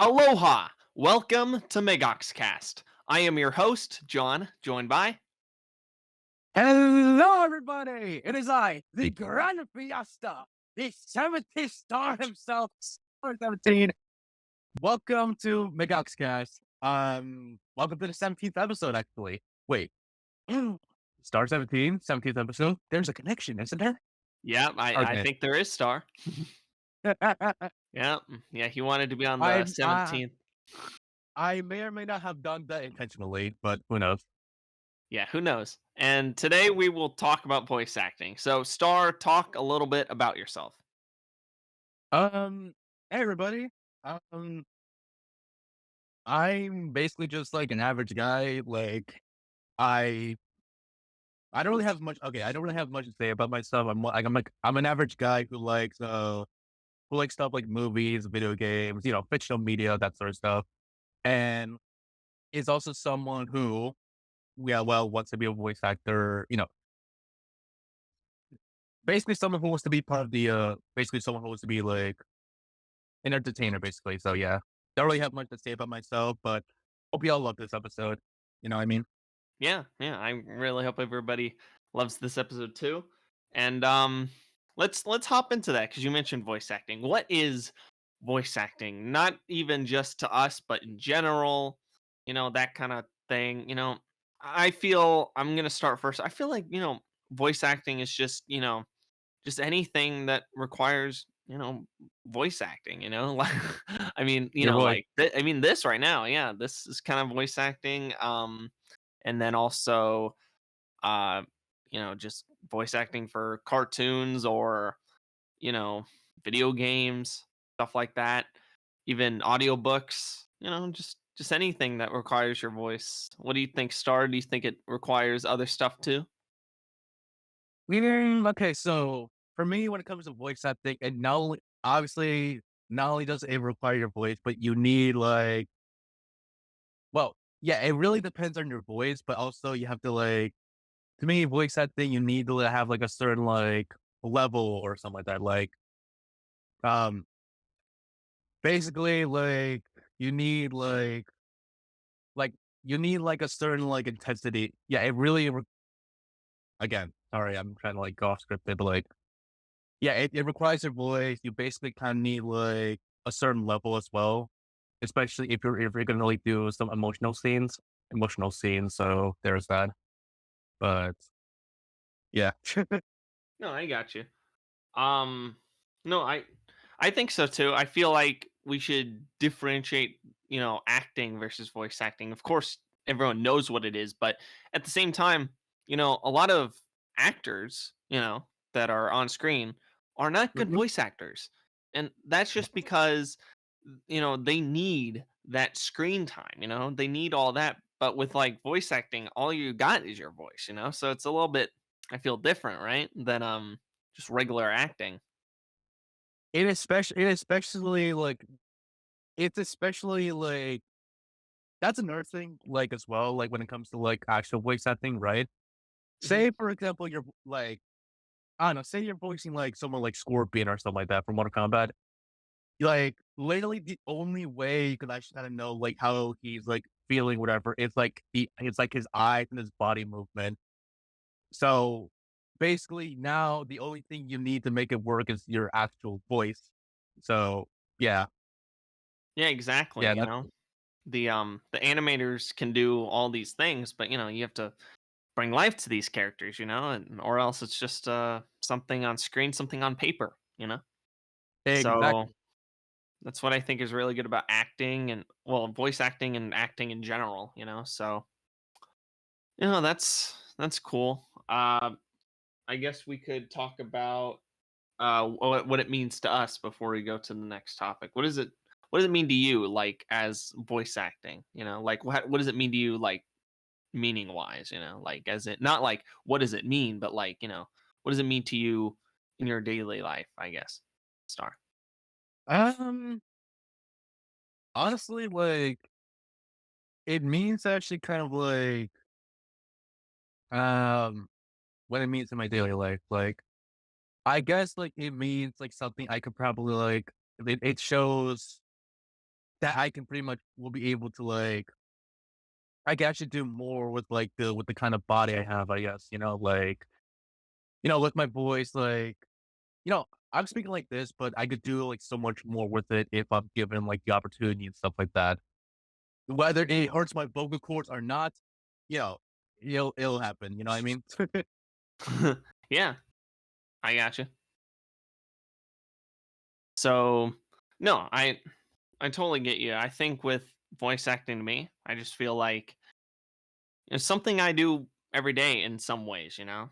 Aloha! Welcome to MegoxCast. I am your host, John, joined by. Hello, everybody! It is I, the Grand Fiesta, the 70th star himself, Star.Seventeen. Welcome to MegoxCast. Welcome to the 17th episode, actually. Wait, Star 17, 17th episode? There's a connection, isn't there? Yeah, I Okay. think there is Star. Yeah, yeah, he wanted to be on the I, 17th. I may or may not have done that intentionally, but who knows? Yeah, who knows? And today we will talk about voice acting. So, Star, talk a little bit about yourself. Um, hey, everybody. Um, I'm basically just like an average guy. I I don't really have much. Okay, I don't really have much to say about myself. I'm an average guy who likes stuff like movies, video games, fictional media, that sort of stuff, and is also someone who, yeah, well, wants to be a voice actor. Basically someone who wants to be part of basically someone who wants to be like an entertainer, basically. So yeah, don't really have much to say about myself, but hope y'all love this episode. You know what I mean? Yeah, yeah, I really hope everybody loves this episode too. And let's hop into that cuz you mentioned voice acting. What is voice acting? Not even just to us, but in general, that kind of thing, I feel I'm going to start first. I feel like, voice acting is just anything that requires, voice acting, like I mean, Your voice. I mean this right now. Yeah, this is kind of voice acting. And then also uh just voice acting for cartoons or you know video games, stuff like that, even audiobooks, just anything that requires your voice. What do you think, Star? Do you think it requires other stuff too? Okay, so for me, when it comes to voice acting, and not only does it require your voice, but you need well, yeah, it really depends on your voice, but also you have to to me, voice acting, you need to have like a certain level or something like that. Um, basically, you need like you need like a certain intensity. Yeah, again, sorry, I'm trying to go off scripted, but yeah, it requires your voice. You basically kind of need a certain level as well, especially if you're gonna do some emotional scenes. So there's that. But yeah, No, I got you. um no, I think so too. I feel like we should differentiate, acting versus voice acting. Of course, everyone knows what it is, but at the same time, a lot of actors, that are on screen are not good Mhm. voice actors. And that's just because they need that screen time, they need all that. But with like voice acting, all you got is your voice, so it's a little bit, I feel, different, right, than just regular acting. it especially it's especially that's another thing as well when it comes to actual voice acting, right? Mhm. Say for example, you're I don't know, say you're voicing someone like Scorpion or something like that from Mortal Kombat. Literally the only way you can actually kind of know how he's feeling, whatever, it's like his eyes and his body movement. So basically now the only thing you need to make it work is your actual voice. So yeah, Yeah, exactly. yeah, that's The animators can do all these things, but you have to bring life to these characters, or else it's just something on screen, something on paper. So exactly. that's what I think is really good about acting, and well, voice acting and acting in general. So that's cool. I guess we could talk about what it means to us before we go to the next topic. What does it mean to you, like, as voice acting? Like, what does it mean to you, like, meaning wise? Like, as it, not like what does it mean, but like, what does it mean to you in your daily life, I guess. Star. Um, honestly, it means actually kind of um what it means in my daily life. I guess it means something I could probably it shows. that I can pretty much will be able to I can actually do more with with the kind of body I have, I guess, with my voice, I'm speaking like this, but I could do so much more with it if I'm given the opportunity and stuff like that. Whether it hurts my vocal cords or not, you know, it'll happen. You know what I mean? Yeah, I gotcha. So, no, I totally get you. I think with voice acting to me, I just feel like it's something I do every day in some ways, you know?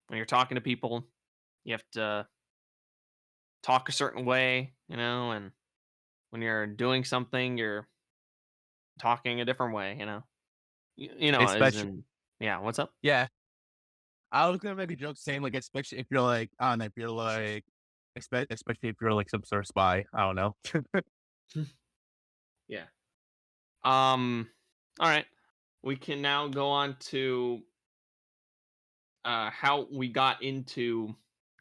When you're talking to people, you have to talk a certain way, you know, and when you're doing something, you're talking a different way, you know? You know, as Especially, in yeah, what's up? yeah. I was gonna make a joke saying especially if you're I don't know, if you're especially if you're some sort of spy. I don't know. Yeah. Um all right. We can now go on to how we got into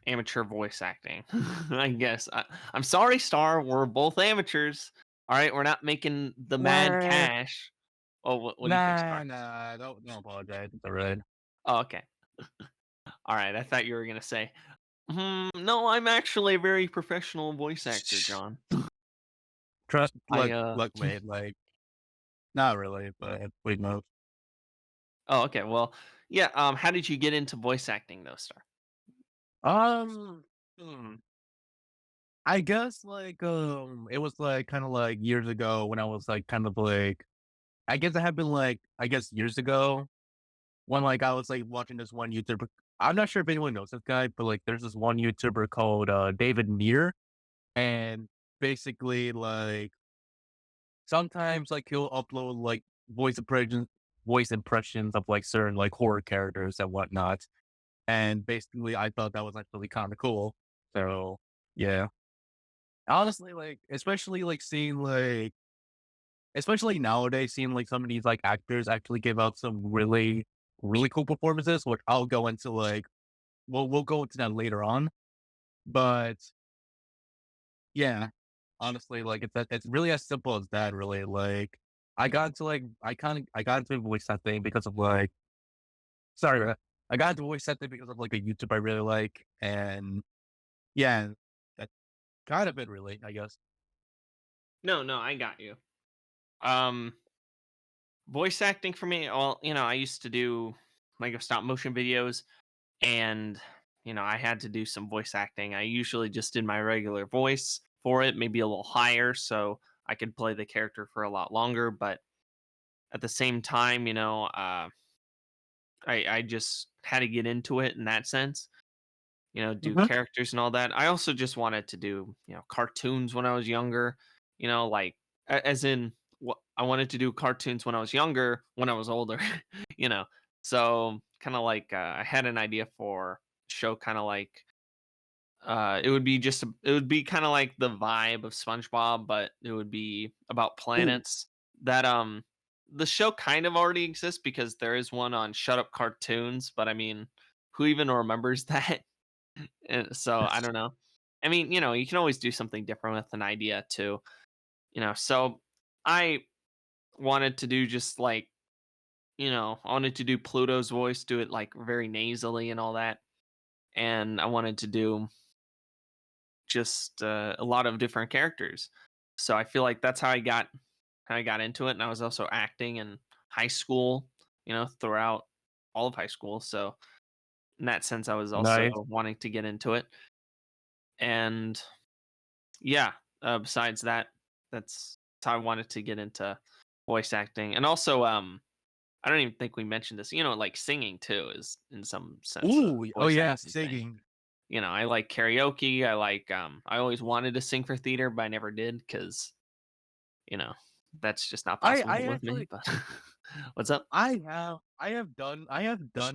amateur voice acting. I guess. I'm sorry, Star. We're both amateurs. All right, we're not making the mad Nah, cash. Oh, what do you think, nah, Star? nah. Don't apologize. It's alright. Oh, okay. All right. I thought you were gonna say, no, I'm actually a very professional voice actor, John. Trust, I look, mate. Not really, but we know. Oh, okay. Well, yeah. How did you get into voice acting, though, Star? Um, hmm, I guess it was kind of years ago when I was kind of I guess it had been I guess years ago when I was watching this one YouTuber. I'm not sure if anyone knows this guy, but there's this one YouTuber called David Near, and basically sometimes he'll upload voice impressions of certain horror characters and whatnot. And basically I thought that was actually kind of cool. So yeah. Honestly, especially seeing especially nowadays, seeing some of these actors actually give out some really, really cool performances, which I'll go into we'll go into that later on. But yeah, honestly, it's really as simple as that, really. I got into I got into voice acting because of sorry, I got into voice acting because of a YouTube I really like. And yeah, that's kind of it really, I guess. No, no, I got you. Um, Voice acting for me, well, I used to do stop motion videos, and I had to do some voice acting. I usually just did my regular voice for it, maybe a little higher, so I could play the character for a lot longer. But at the same time, I just had to get into it in that sense. Do Mhm. characters and all that. I also just wanted to do, cartoons when I was younger, like as in what I wanted to do cartoons when I was younger, when I was older, you know. So kind of I had an idea for a show kind of it would be it would be kind of like the vibe of SpongeBob, but it would be about Ooh, planets that the show kind of already exists because there is one on Shut Up Cartoons, but I mean, who even remembers that? So I don't know. I mean, you can always do something different with an idea too, So I wanted to do just I wanted to do Pluto's voice, do it very nasally and all that. And I wanted to do just a lot of different characters. So I feel like that's how I got into it. And I was also acting in high school, throughout all of high school. So in that sense, I was also nice. wanting to get into it. And yeah, besides that, that's how I wanted to get into voice acting. And also, I don't even think we mentioned this. Like singing too is in some sense a Ooh, oh voice yeah, acting thing. singing. I like karaoke. I always wanted to sing for theater, but I never did because you know that's just not possible I with me. actually But what's up? I have done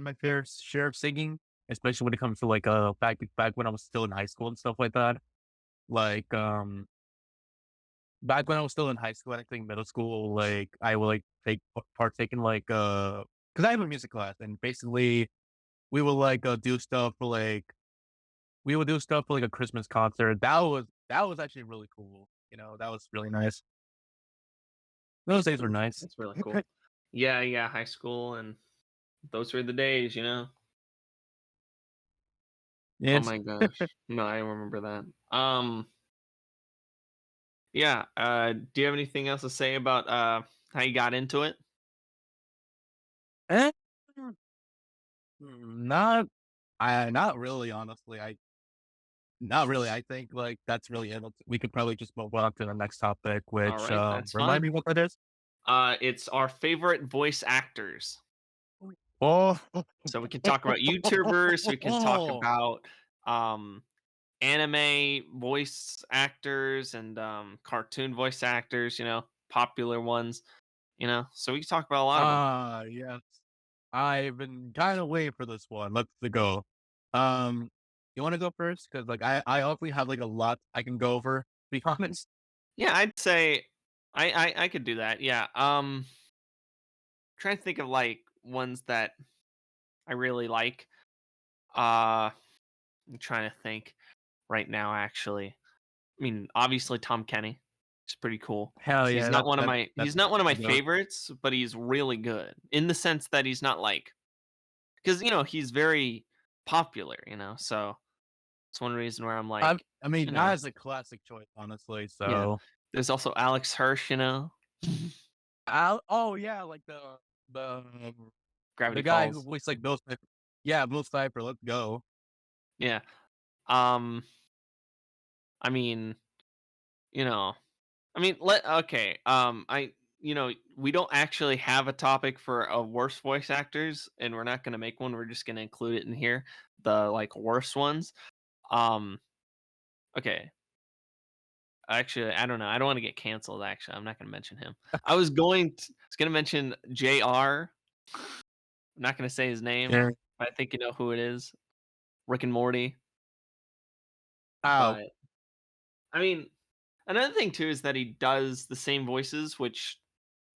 my fair share of singing, especially when it comes to back when I was still in high school and stuff like that. Like back when I was still in high school and I think middle school, I would partake in because I have a music class and basically we would do stuff for we would do stuff for a Christmas concert. That was actually really cool. You know, that was really nice. Those days were nice. That's really cool. Yeah, yeah, high school, and those were the days, you know? Oh Yes. my gosh. No, I remember that. Yeah, do you have anything else to say about, how you got into it? Eh, not not really, honestly. I not really. I think, like, that's really it. We could probably just move on to the next topic, which, Alright, that's remind fine. me what that is? It's our favorite voice actors. Oh. So we can talk about YouTubers, we can talk about, um, anime voice actors and, cartoon voice actors, you know, popular ones, you know? So we can talk about a lot of them. Yes. I've been kinda waiting for this one. Let's go. Um, you wanna go first? Because like, I honestly have, like, a lot I can go over, to be honest. Yeah, I'd say I could do that, yeah, trying to think of, like, ones that I really like. I'm trying to think right now, actually. I mean, obviously Tom Kenny. He's pretty cool. Hell He's yeah, not one of that's my that's he's not one of my the goat. favorites, but he's really good in the sense that he's not like because you know he's very popular, you know. So it's one reason where I'm like, I mean, you that know, is a classic choice, honestly, yeah. so There's also Alex Hirsch, you know, oh, yeah, like the Gravity the guy who Falls. voiced, like, Bill Cipher. Yeah, Bill Cipher, let's go. Yeah. Um. I mean, you know, I mean, let okay. You know, we don't actually have a topic for worst voice actors, and we're not going to make one. We're just going to include it in here, the like worst ones. Um, okay. Actually, I don't know. I don't want to get canceled. Actually, I'm not going to mention him. I was going to mention Jr. I'm not going to say his name, Yeah. but I think you know who it is. Rick and Morty. Ow. But I mean, another thing too is that he does the same voices, which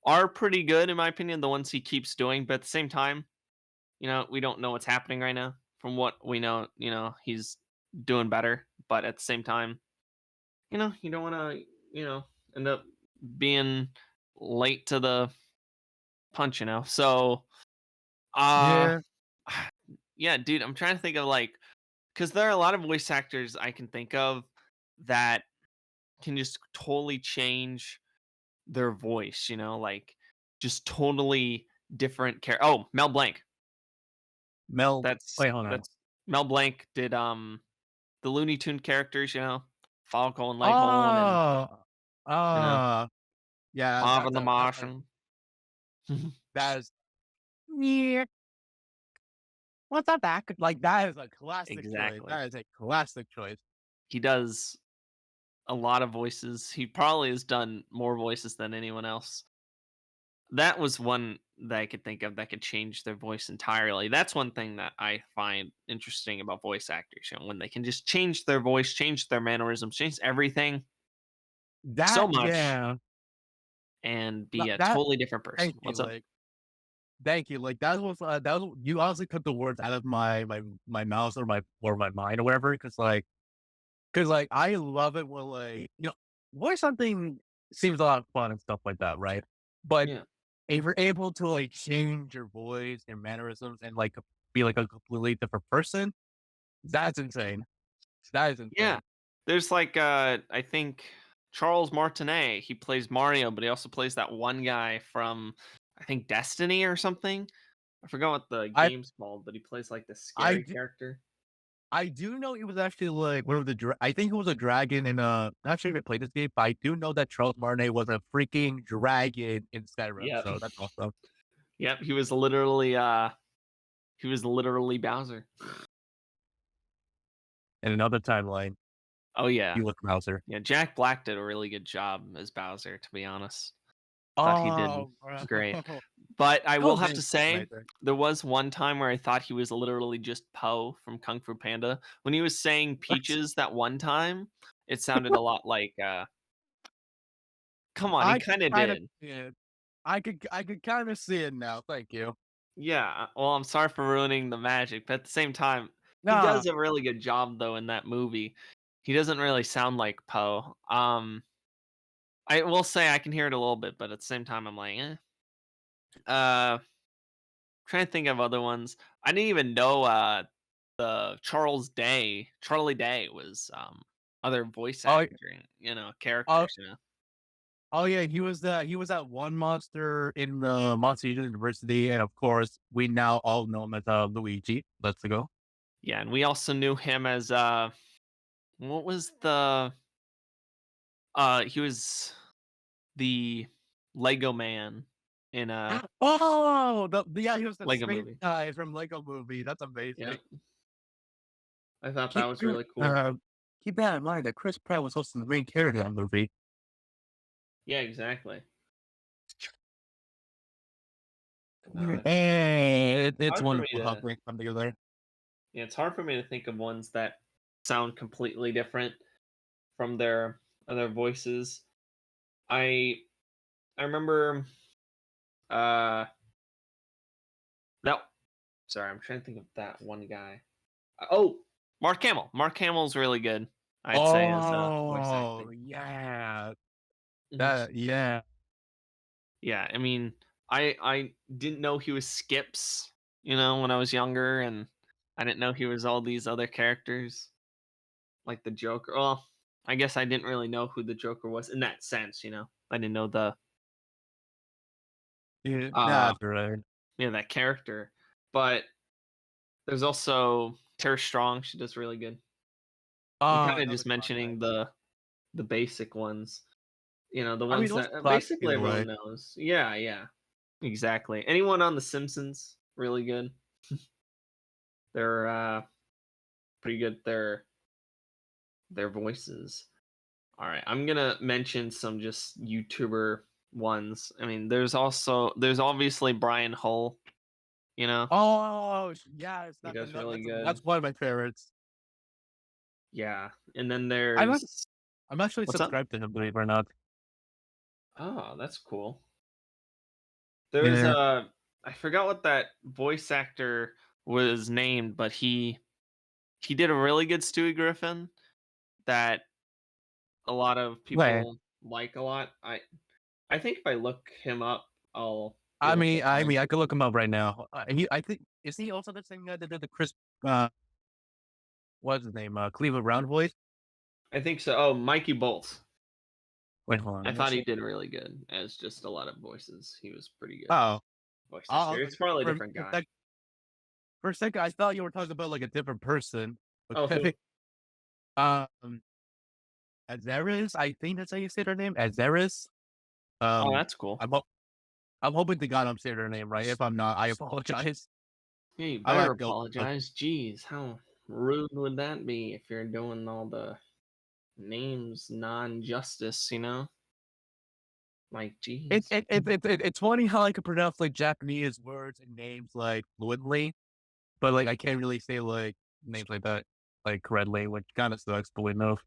are pretty good in my opinion. The ones he keeps doing, but at the same time, you know, we don't know what's happening right now. From what we know, you know, he's doing better, but at the same time, you know, you don't want to, you know, end up being late to the punch, you know. So, uh Yeah. yeah, dude, I'm trying to think of like cuz there are a lot of voice actors I can think of that can just totally change their voice, you know, like just totally different Oh, Mel Blanc. Mel That's wait, hold on. that's Mel Blanc did the Looney Tune characters, you know, Falco and Leghorn and Oh! you know, Yeah, Bob and the Martian. that is yeah. What's up, back? Like, that is a classic choice. Exactly. That is a classic choice. He does a lot of voices. He probably has done more voices than anyone else. That was one that I could think of that could change their voice entirely. That's one thing that I find interesting about voice actors, you know, when they can just change their voice, change their mannerisms, change everything so That much yeah. and be a That totally different thank person. you, What's up? like thank you, like, that was you honestly took the words out of my mouth or my mind or whatever, because like, I love it when, like, voice something seems a lot of fun and stuff like that, right? But Yeah. if you're able to, like, change your voice and mannerisms and, like, be, like, a completely different person, that's insane. That is Yeah. insane. There's like I think Charles Martinet, he plays Mario, but he also plays that one guy from I think Destiny or something. I forgot what the I game's called, but he plays like this I scary character. I do know it was actually, like, one of the I think it was a dragon in, not sure if I played this game, but I do know that Charles Martinet was a freaking dragon in Skyrim, Yep. so that's awesome. Yep, he was literally Bowser. In another timeline, Oh yeah. you look Mouser. Yeah, Jack Black did a really good job as Bowser, to be honest. Thought he did Oh, bro. great. But I That will was have to say, amazing. there was one time where I thought he was literally just Poe from Kung Fu Panda. When he was saying peaches that one time, it sounded a lot like, come on, he I could kinda kinda did. see it. I could kinda see it now, thank you. Yeah, well, I'm sorry for ruining the magic, but at the same time, he Nah, does a really good job, though, in that movie. He doesn't really sound like Poe. I will say I can hear it a little bit, but at the same time, I'm like, Uh, trying to think of other ones. I didn't even know the Charlie Day was other voice Oh, acting, oh, characters. oh yeah, he was that one monster in the Monster University, and of course, we now all know him as Luigi. Let's go. Yeah, and we also knew him as what was the he was the Lego man in a Yeah, he was the Lego space movie. guy from Lego Movie. That's amazing. Yeah, I thought that Keep was really cool. keep that in mind that Chris Pratt was hosting the main character in that movie. Yeah, exactly. No, And it's it's hard for me wonderful how to things come together. yeah, it's hard for me to think of ones that sound completely different from their other voices. I I remember uh no, sorry, I'm trying to think of that one guy. Oh, Mark Hamill. Mark Hamill's really good. I'd say as voice Oh acting. yeah, Mhm. that yeah. Yeah, I mean, I didn't know he was Skips, when I was younger, and I didn't know he was all these other characters like the Joker. Well, I guess I didn't really know who the Joker was in that sense. I didn't know the Yeah, uh that's right. that character. But there's also Tara Strong. She does really good. I'm Oh, kind of another just classic. mentioning the basic ones. The I mean, ones those that are classic basically either everyone way. knows. Yeah, yeah, exactly. Anyone on The Simpsons, really good. They're pretty good. Their voices. All right, I'm gonna mention some just YouTuber ones. I mean, there's obviously Brian Hull. Oh, yes, He does really that's good. one of my favorites. Yeah, and then I'm act there's I'm actually what's up? subscribed to him, believe it or not. Oh, that's cool. There's Yeah. I forgot what that voice actor was named, but he did a really good Stewie Griffin that a lot of Wait, people like a lot. I think if I look him up, I'll be I able to mean I find mean, I it. could look him up right now. I think is he also the same guy that did the Chris, uh, what's his name, Cleveland Brown voice? I think so. Oh, Mikey Bolt. Wait, hold on, I let me thought he check. did really good as just a lot of voices. He was pretty good Oh, voice oh, actor. It's probably a for different for guy. sec for a second, I thought you were talking about, like, a different person, Oh, who? okay? Um, Azaris, I think that's how you say their name, Azaris? Oh, Um, that's cool. I'm ho I'm hoping to God I'm saying their name right. If I'm not, I apologize. Yeah, you I better might go apologize. Jeez, how rude would that be if you're doing all the names non-justice? Like, It jeez. it it it it it's funny how I can pronounce, like, Japanese words and names, like, fluently, but, like, I can't really say, like, names like that, like, correctly, which kinda sucks, but we know.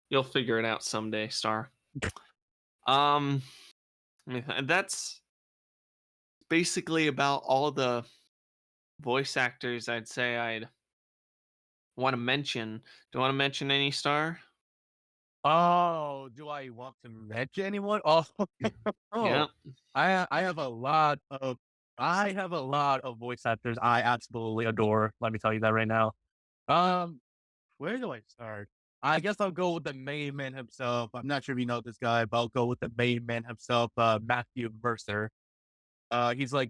You'll figure it out someday, Star. Um, that's basically about all the voice actors I'd say I'd want to mention. Do you want to mention any, Star? Oh, do I want to mention anyone? Oh, oh, Yeah, I have a lot of voice actors I absolutely adore. Let me tell you that right now. Um, where do I start? I guess I'll go with the main man himself. I'm not sure if you know this guy, but I'll go with the main man himself, Matthew Mercer. He's a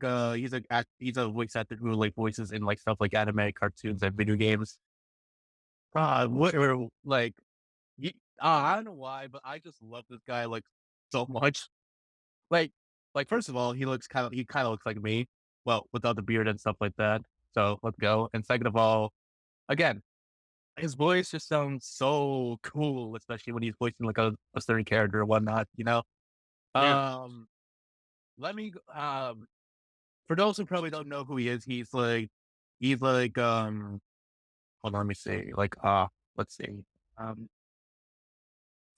voice actor who like voices in like stuff like anime, cartoons, and video games. What or like I don't know why, but I just love this guy like so much. Like, first of all, he kind of looks like me. Well, without the beard and stuff like that. So let's go. And second of all, again, his voice just sounds so cool, especially when he's voicing like a certain character or whatnot. yeah, Um, let me. For those who probably don't know who he is, he's like hold on, let me see. Let's see. Um,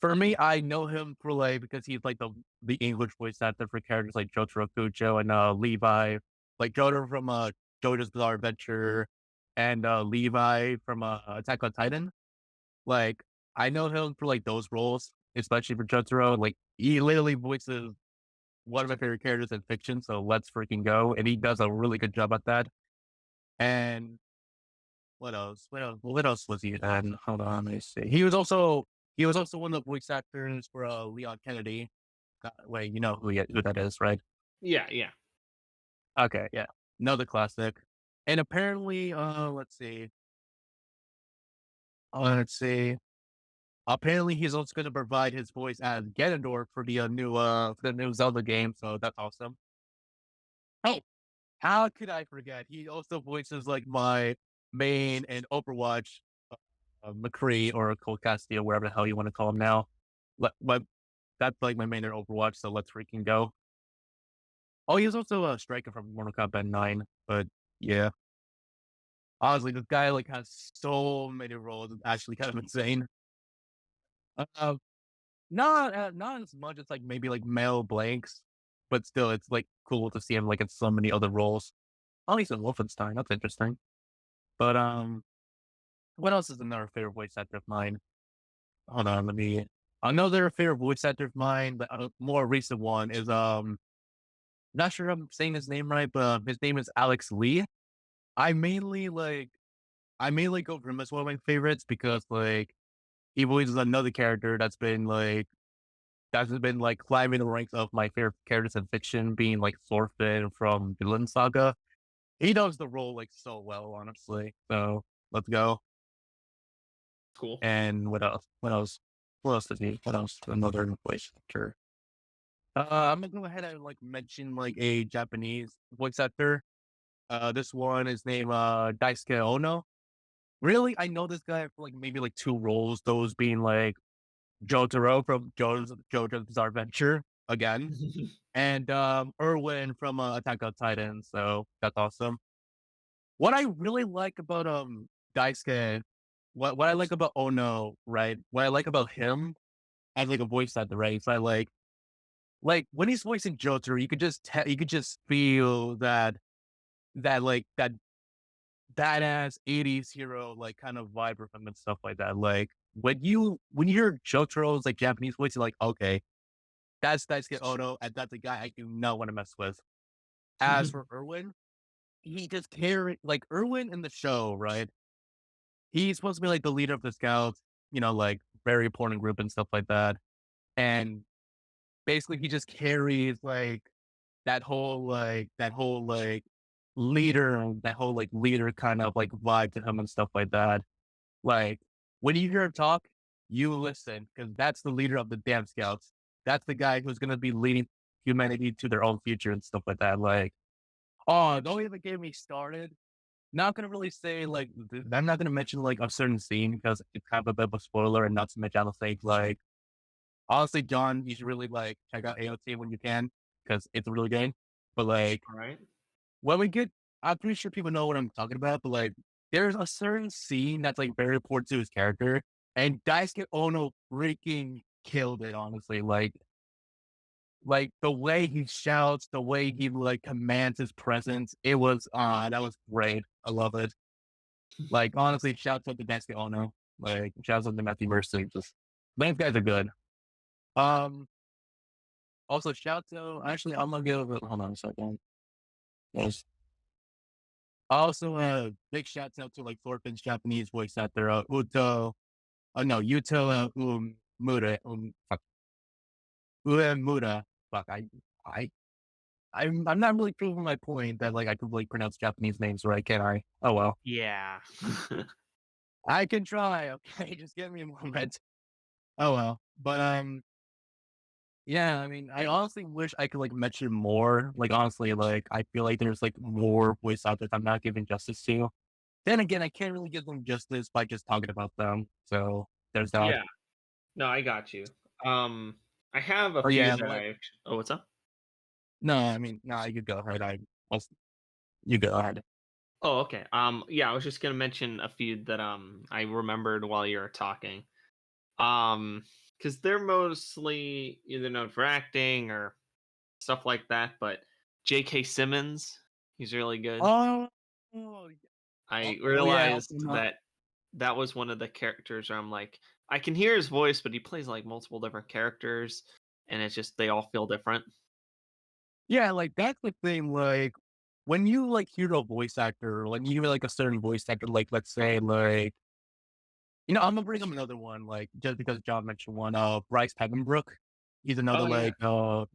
For me, I know him for like because he's like the English voice actor for characters like Jotaro Kujo and Levi, like Jotaro from JoJo's Bizarre Adventure, and Levi from Attack on Titan. Like I know him for like those roles. especially for Jotaro. Like he literally voices one of my favorite characters in fiction, so let's freaking go. And he does a really good job at that. And what else? What else was he in? Hold on, let me see. He was also one of the voice actors for Leon Kennedy. Wait, you know who that is, right? Yeah, yeah. Okay, yeah. Another classic. And apparently, let's see. Apparently, he's also going to provide his voice as Ganondorf for the new Zelda game. So that's awesome. Oh, how could I forget? He also voices like my main and Overwatch McCree or Cole Castillo, wherever the hell you want to call him now. But that's like my main in Overwatch. So let's freaking go. Oh, he was also a striker from Mortal Kombat 9. But yeah, honestly, this guy like has so many roles. It's actually kind of insane. Uh, not as much as like maybe like Mel Blanks, but still, it's like cool to see him like in so many other roles. Oh, he's in Wolfenstein. That's interesting. But what else is another favorite voice actor of mine? Hold on, let me. Another favorite voice actor of mine, but a more recent one is not sure I'm saying his name right, but his name is Alex Lee. I mainly like I mainly go for him as one of my favorites because like he voices another character that's been like climbing the ranks of my favorite characters in fiction, being like Thorfinn from Vinland Saga. He does the role like so well, honestly. So let's go. Cool. And what else? What else? What else does he? What else? Another voice actor. I'm gonna go ahead and like mention like a Japanese voice actor. This one is named Daisuke Ono. Really, I know this guy for like maybe like two roles. Those being like Jotaro from JoJo's Bizarre Adventure again, and Erwin from Attack on Titan. So that's awesome. What I really like about Daisuke, what I like about Ono, right? What I like about him as like a voice actor, right? It's like when he's voicing Jotaro, you could just feel that badass 80s hero like kind of vibe from him and stuff like that. Like when you hear Jotaro's like Japanese voice, you're like, okay, that's Daisuke Ono, and that's a guy I do not want to mess with. As for Erwin, he just carry like Erwin in the show, right? He's supposed to be like the leader of the scouts, like very important group and stuff like that. And basically he just carries like that whole leader kind of like vibe to him and stuff like that. Like when you hear him talk, you listen because that's the leader of the damn scouts. That's the guy who's gonna be leading humanity to their own future and stuff like that. Like, oh, don't even get me started. Not gonna really say like I'm not gonna mention like a certain scene because it's kind of a bit of a spoiler, and not to mention I'll say like honestly, John, you should really like check out AOT when you can because it's a really game. But like All right. when we get, I'm pretty sure people know what I'm talking about. But like there's a certain scene that's like very important to his character, and Daisuke Ono freaking killed it. Honestly, like the way he shouts, the way he like commands his presence, that was great. I love it. Like honestly, shouts out to Daisuke Ono. Like shouts out to Matthew Mercy. Just these guys are good. Um, Also, shout to actually, I'm gonna give it. Hold on a second. Yes. Also, big shout out to like Thorfinn's Japanese voice actor, Yuto Uemura. Fuck, I, I'm not really proving my point that like I could like pronounce Japanese names right, can I? Oh well, Yeah. I can try. Okay, just give me a moment. Oh well, but yeah, I mean, I honestly wish I could like mention more. Like honestly, like I feel like there's like more voice actors I'm not giving justice to. Then again, I can't really give them justice by just talking about them. So there's that. Yeah. No, I got you. Um, I have a Oh few yeah, that I oh, what's up? no, I mean, no, you go ahead. I'll- you go ahead. Oh, okay. Yeah, I was just gonna mention a few that I remembered while you were talking. Because they're mostly either known for acting or stuff like that, but J.K. Simmons, he's really good. Oh, oh, I oh yeah. realized that that was one of the characters where I'm like, I can hear his voice, but he plays like multiple different characters, and it's just they all feel different. Yeah, like that's the thing. Like when you like hear a voice actor, like you hear like a certain voice actor, like let's say like I'm gonna bring up another one, like just because John mentioned one. Bryce Peppenbrook. He's another Oh yeah, like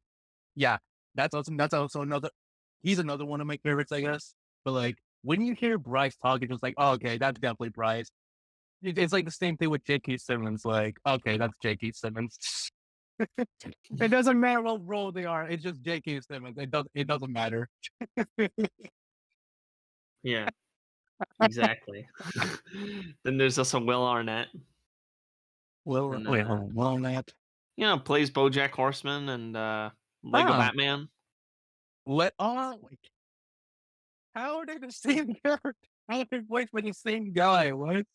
yeah, that's also another. He's another one of my favorites, I guess. But like when you hear Bryce talk, it's just like, oh, okay, that's definitely Bryce. It's like the same thing with J.K. Simmons. Like, okay, that's J.K. Simmons. It doesn't matter what role they are. It's just J.K. Simmons. It doesn't matter. yeah, exactly. Then there's also Will Arnett, Well, and wait, hold on. Well, that plays BoJack Horseman and Lego ah, Batman. like, how are they the same character? How are they voiced by the same guy? What?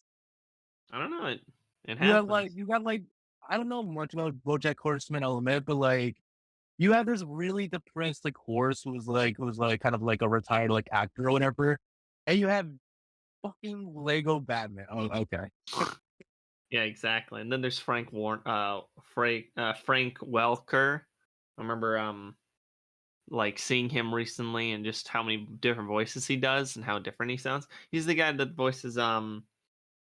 I don't know. It You have like happens. you got like I don't know much about BoJack Horseman, I'll admit, but like you have this really depressed like horse who's like kind of like a retired like actor or whatever, and you have fucking Lego Batman. Oh, okay. Yeah, exactly. And then there's Frank Welker. I remember like seeing him recently and just how many different voices he does and how different he sounds. He's the guy that voices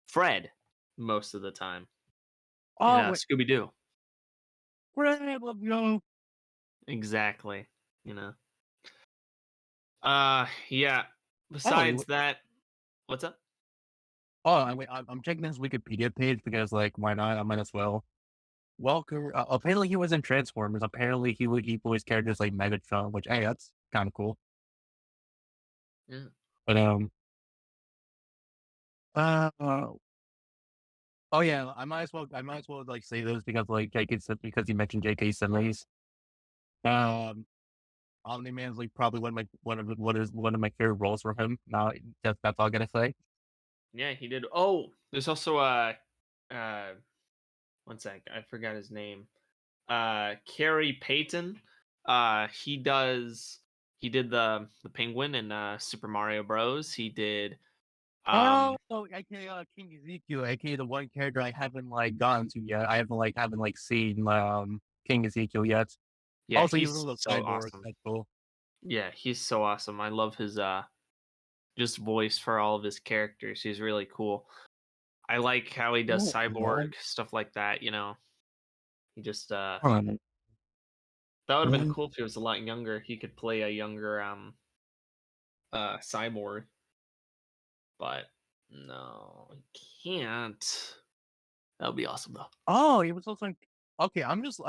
Fred most of the time in Oh wait, Scooby Doo. Fred, love you. Exactly. You know. Yeah. Oh, Besides that, what's up? I'm checking his Wikipedia page because like why not? I might as well. Welker. Apparently he was in Transformers. Apparently he voiced characters like Megatron, which hey, that's kind of cool. Yeah. But uh, oh yeah, I might as well like say this because like because you mentioned J.K. Simmons. Um, Omni Man's like probably one of my favorite roles from him. Now that's all I'm gonna say. Yeah, he did. Oh, there's also uh one sec, I forgot his name. Carrie Payton. He did the penguin in Super Mario Bros. He did Oh, um aka King Ezekiel, aka the one character I haven't like gotten to yet. I haven't seen King Ezekiel yet. yeah, Also, he's a he's little so cyborg. awesome. That's cool. Yeah, he's so awesome. I love his just voice for all of his characters. He's really cool. I like how he does Oh, no. cyborg stuff like that. He just Um, that would have been mm, cool if he was a lot younger. He could play a younger cyborg, but no, he can't. That would be awesome though. oh, he was also okay. I'm just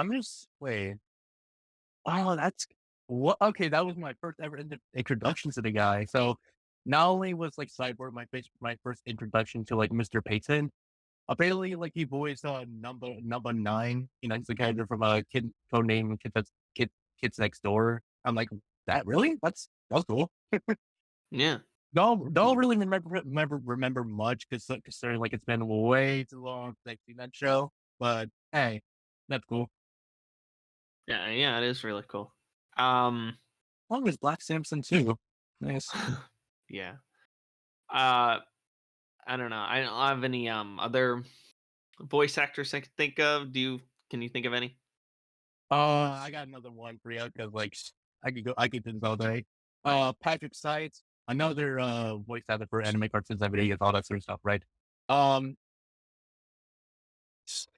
wait. Oh, that's what? Okay, that was my first ever introduction to the guy. So not only was like Cyborg my first introduction to like Mr. Payton. Apparently, like he voiced number nine. He's the character from a kid code name Kids Next Door. I'm like, that really? That's cool. Yeah. Don't really remember much because considering like it's been way too long since I've seen that show. But hey, that's cool. Yeah, yeah, it is really cool. Um, Along with Black Samson too. Nice. yeah. Uh, I don't know. I don't have any other voice actors I can think of. Can you think of any? I got another one for you because like I could do this all day. Patrick Seitz, another voice actor for anime cartoons and videos, all that sort of stuff, right? Um,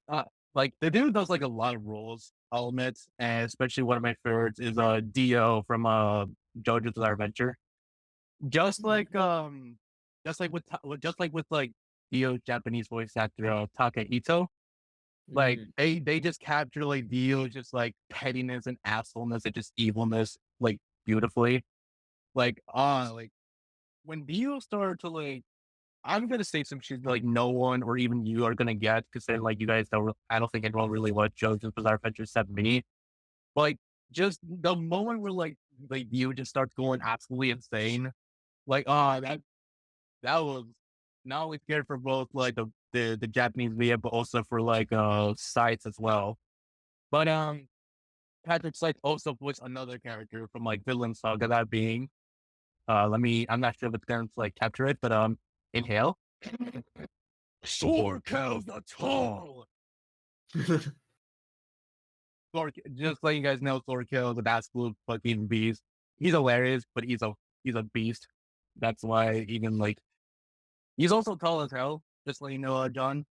uh, like the dude does like a lot of roles, I'll admit, and especially one of my favorites is Dio from JoJo's Bizarre Adventure. Just Mhm. like just like with like Dio's Japanese voice actor Takahito. Like Mm, they just capture like Dio's just like pettiness and assholeness and just evilness like beautifully. Like when Dio started to like I'm gonna say some shit like no one or even you are gonna get because then like you guys I don't think anyone really watched JoJo's Bizarre Adventure 7 Like just the moment where like Dio just starts going absolutely insane. Like that was not only scared for both like the Japanese media but also for like sites as well. But Patrick Slade also voiced another character from like Villain Saga, that being I'm not sure if it's gonna like capture it, but Inhale. Sword cows the tall. Just letting you guys know, Thorkill is an absolute fucking beast. He's hilarious, but he's a beast. That's why even like he's also tall as hell. Just let you know, John.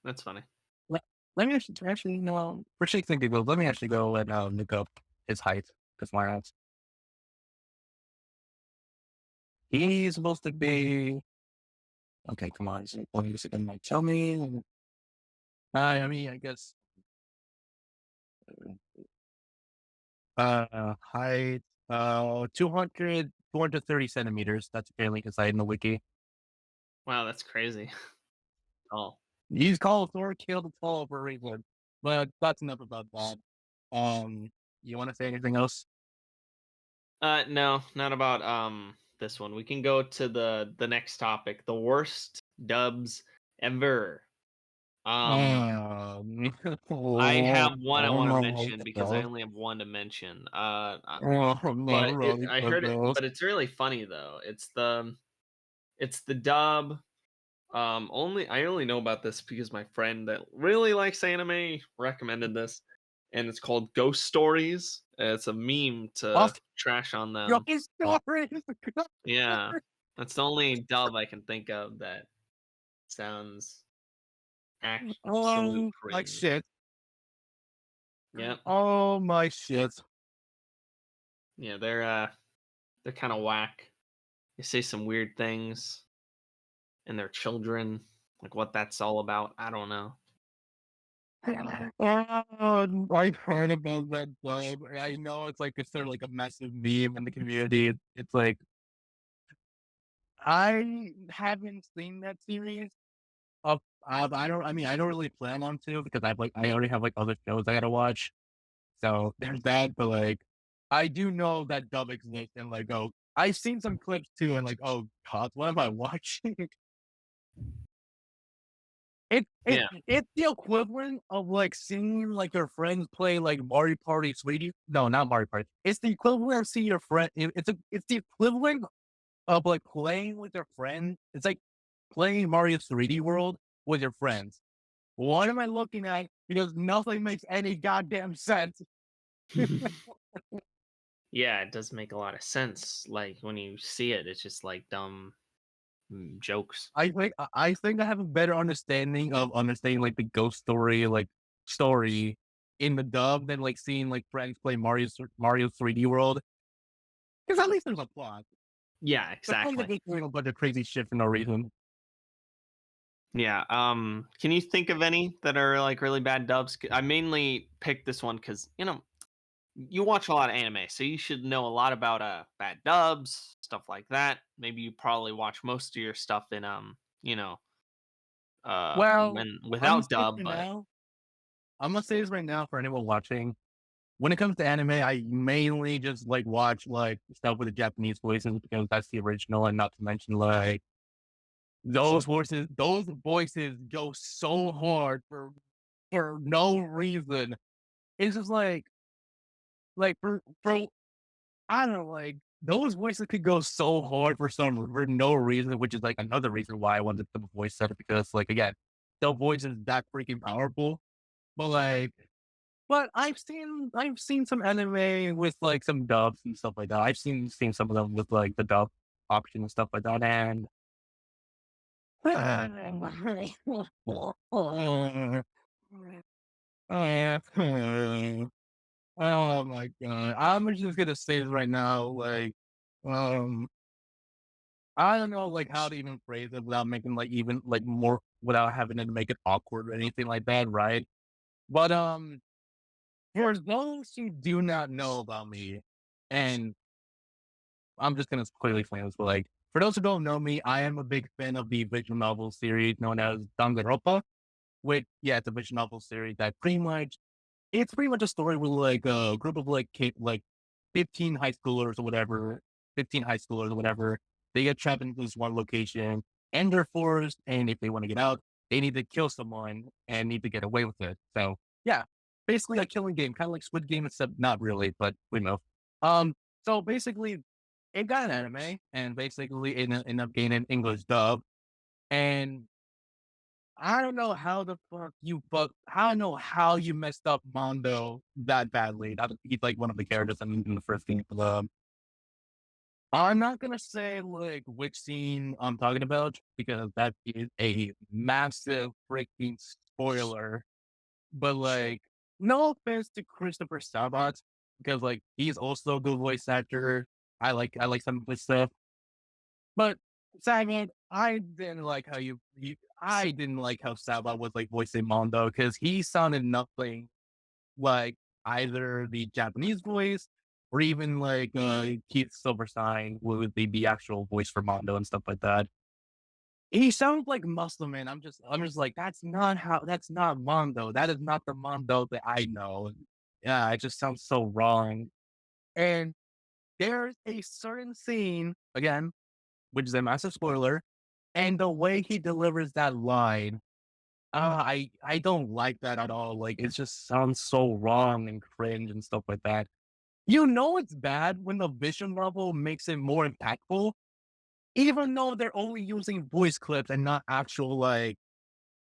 That's funny. Let, let me actually no for shakes and giggles. Let me actually go and look up his height because why not? He's supposed to be okay. Come on, is it gonna tell me? I mean, I guess height 230 centimeters. That's apparently his height in the wiki. Wow, that's crazy. Oh. He's called Thorkill the Tall for a reason. But that's enough about that. You want to say anything else? No, not about this one. We can go to the next topic, the worst dubs ever. Um, Um, I have one I oh want to my mention because I god. only have one to mention. Oh But my I heard it, god. but it's really funny though. It's the dub. Only I only know about this because my friend that really likes anime recommended this, and it's called Ghost Stories. It's a meme to What? trash on Your them. story is Yeah, that's the only dub I can think of that sounds absolute like cringe. shit. Yep. Oh my shit. Yeah, they're kind of whack. They say some weird things, and their children, like what that's all about. I don't know. Oh, I've heard about that dub. I know it's like considered like a massive meme in the community. It's like I haven't seen that series. I don't. I mean, I don't really plan on to because I already have like other shows I gotta watch. So there's that. But like, I do know that dub exists, and like, oh, I've seen some clips too, and like, oh god, what am I watching? Yeah, It's the equivalent of like seeing like your friends play like Mario Party Sweetie. No, not Mario Party. It's the equivalent of seeing your friend. It's the equivalent of like playing with your friend. It's like playing Mario 3D World with your friends. What am I looking at? Because nothing makes any goddamn sense. yeah, it does make a lot of sense. Like when you see it, it's just like dumb jokes. I think I have a better understanding like the ghost story story in the dub than like seeing like friends play Mario 3D World. Because at least there's a plot. Yeah, But probably exactly. just doing a bunch of crazy shit for no reason. Yeah. Can you think of any that are like really bad dubs? I mainly picked this one because you watch a lot of anime, so you should know a lot about bad dubs, stuff like that. Maybe you probably watch most of your stuff in Well, when I'm gonna without say this dub, right but now. I'm gonna say this right now for anyone watching. When it comes to anime, I mainly just like watch like stuff with the Japanese voices because that's the original, and not to mention like those voices go so hard for no reason. It's just like for I don't know, like those voices could go so hard for no reason, which is like another reason why I wanted the voice set because like again, the voice is that freaking powerful. But like but I've seen some anime with like some dubs and stuff like that. I've seen some of them with like the dub option and stuff like that, and oh my god. I'm just gonna say this right now, um, I don't know like how to even phrase it without making like even like more without having to make it awkward or anything like that, right? But for those who do not know about me, and I'm just gonna quickly explain this, but like for those who don't know me, I am a big fan of the visual novel series known as Danganronpa, which yeah, it's a visual novel series that it's pretty much a story with like a group of like 15 high schoolers or whatever, 15 high schoolers or whatever. They get trapped into this one location and they're forced. And if they want to get out, they need to kill someone and need to get away with it. So yeah, basically a killing game, kind of like Squid Game, except not really, but we know. Um, so basically it got an anime and basically it ended up getting an English dub. And I don't know how the fuck I don't know how you messed up Mondo that badly. That he's like one of the characters in the first game. I'm not gonna say like which scene I'm talking about because that is a massive freaking spoiler. But like, no offense to Christopher Sabat because like he's also a good voice actor. I like some of his stuff. But Sagat, I didn't like how I didn't like how Sabat was like voicing Mondo because he sounded nothing like either the Japanese voice or even like Keith Silverstein with the actual voice for Mondo and stuff like that. He sounds like Muscle Man. I'm just like, that's not Mondo. That is not the Mondo that I know. Yeah, it just sounds so wrong. And there's a certain scene, again, which is a massive spoiler, and the way he delivers that line, I don't like that at all. Like it just sounds so wrong and cringe and stuff like that. You know it's bad when the vision level makes it more impactful, even though they're only using voice clips and not actual like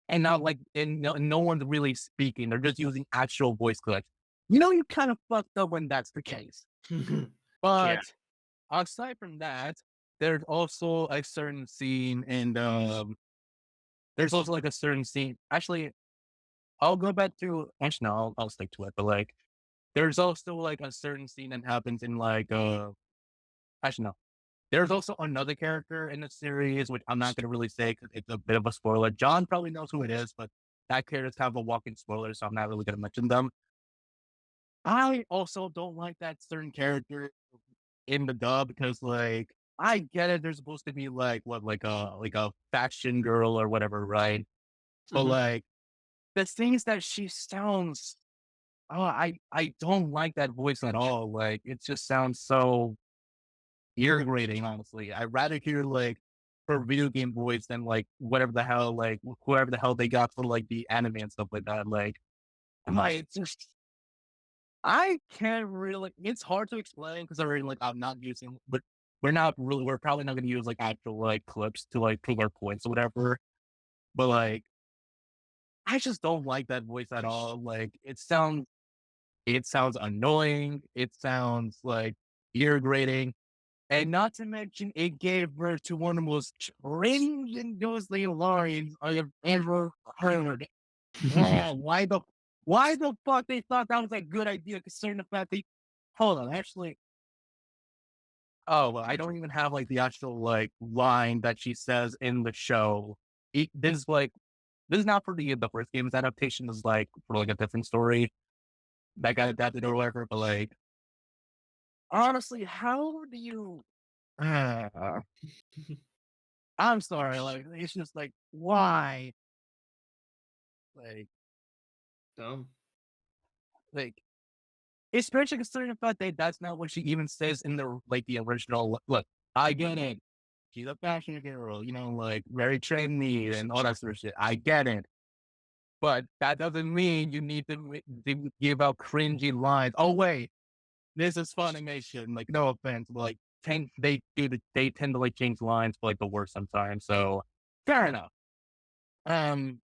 and not like and no one's really speaking. They're just using actual voice clips. You know you kind of fucked up when that's the case. Yeah. But aside from that, there's also a certain scene and there's also like a certain scene. Actually, I'll go back to actually no, I'll stick to it. But like there's also like a certain scene that happens in like actually no. There's also another character in the series, which I'm not gonna really say because it's a bit of a spoiler. John probably knows who it is, but that character's kind of a walking spoiler, so I'm not really gonna mention them. I also don't like that certain character in the dub because like I get it, they're supposed to be like what like a faction girl or whatever, right? But Mhm. like the things that she sounds I don't like that voice at all. Like it just sounds so irritating, honestly. I'd rather hear like her video game voice than like whatever the hell, like whoever the hell they got for like the anime and stuff like that. Like, it's just I can't really. It's hard to explain because I'm not using, but we're probably not going to use like actual like clips to like prove our points or whatever. But like, I just don't like that voice at all. Like, it sounds annoying. It sounds like irritating. And not to mention, it gave birth to one of the most cringe-inducing lines I have ever heard. Why the fuck they thought that was a good idea considering the fact they hold on, actually oh, well, I don't even have, like, the actual, like, line that she says in the show. This is not for the first game's adaptation, this is, like, for, like, a different story that got adapted or whatever, but, like, honestly, how do you uh, I'm sorry, like, it's just like, why? Like Dumb. like, especially considering the fact that that's not what she even says in the original. Look, I get it. She's a fashion girl, like very trendy and all that sort of shit. I get it. But that doesn't mean you need to give out cringy lines. Oh, wait, this is Funimation. Like, no offense, but like, they tend to like change lines for like the worst sometimes. So fair enough. Um,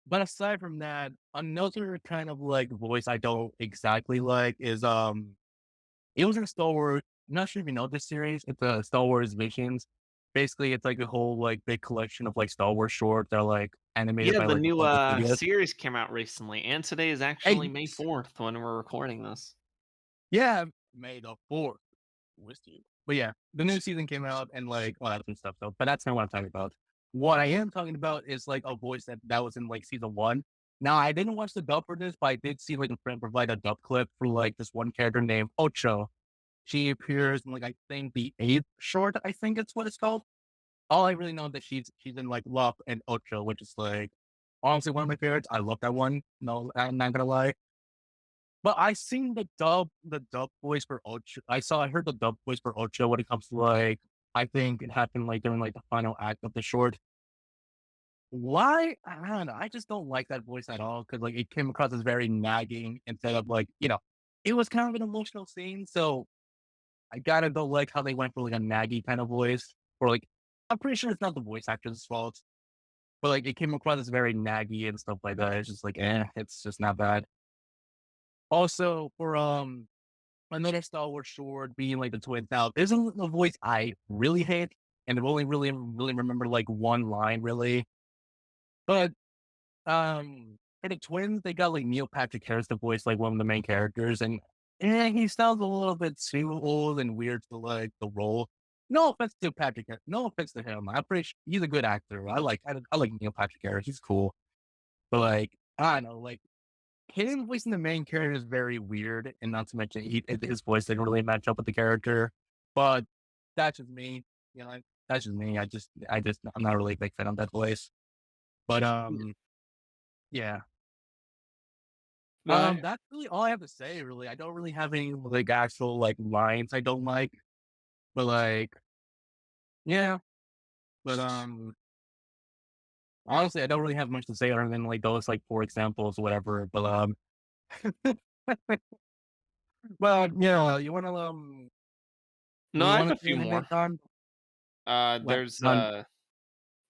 But aside from that, another kind of like voice I don't exactly like is it was in Star Wars. I'm not sure if you know this series. It's a Star Wars Visions. Basically, it's like a whole like big collection of like Star Wars shorts that are like animated Yeah, by the like the new local studios. series came out recently, and today is actually Hey, May 4th when we're recording this. yeah, May the 4th with you. But yeah, the new season came out and like all that and stuff. So, but that's not what I'm talking about. What I am talking about is like a voice that was in like season one. Now I didn't watch the dub for this, but I did see like a friend provide a dub clip for like this one character named Ocho. She appears in like I think the eighth short. I think it's what it's called. All I really know that she's in like Love and Ocho, which is like honestly one of my favorites. I love that one. No, I'm not gonna lie. But I seen the dub voice for Ocho. I heard the dub voice for Ocho when it comes to like, I think it happened like during like the final act of the short. Why? I don't know. I just don't like that voice at all because like it came across as very nagging instead of like, it was kind of an emotional scene. So I gotta go like how they went for like a naggy kind of voice or like, I'm pretty sure it's not the voice actor's fault. but like it came across as very naggy and stuff like that. It's just like, it's just not bad. Also, for another Star Wars short being like the Twin Towers, there's a voice I really hate, and I've only really remember like one line really. But for the twins, they got like Neil Patrick Harris to voice like one of the main characters, and he sounds a little bit too old and weird for like the role. No offense to Patrick, no offense to him. I'm pretty sure he's a good actor. I like Neil Patrick Harris. He's cool, but like I don't know, like him voicing the main character is very weird, and not to mention his voice didn't really match up with the character. But that's just me, you know. That's just me. I'm not really a big fan of that voice. But yeah. No, That's really all I have to say. Really, I don't really have any like actual like lines I don't like, but like yeah. But honestly, I don't really have much to say other than like those like four examples, or whatever. But well, yeah, no, you I have want a to say few anything, more. Don? What There's Don?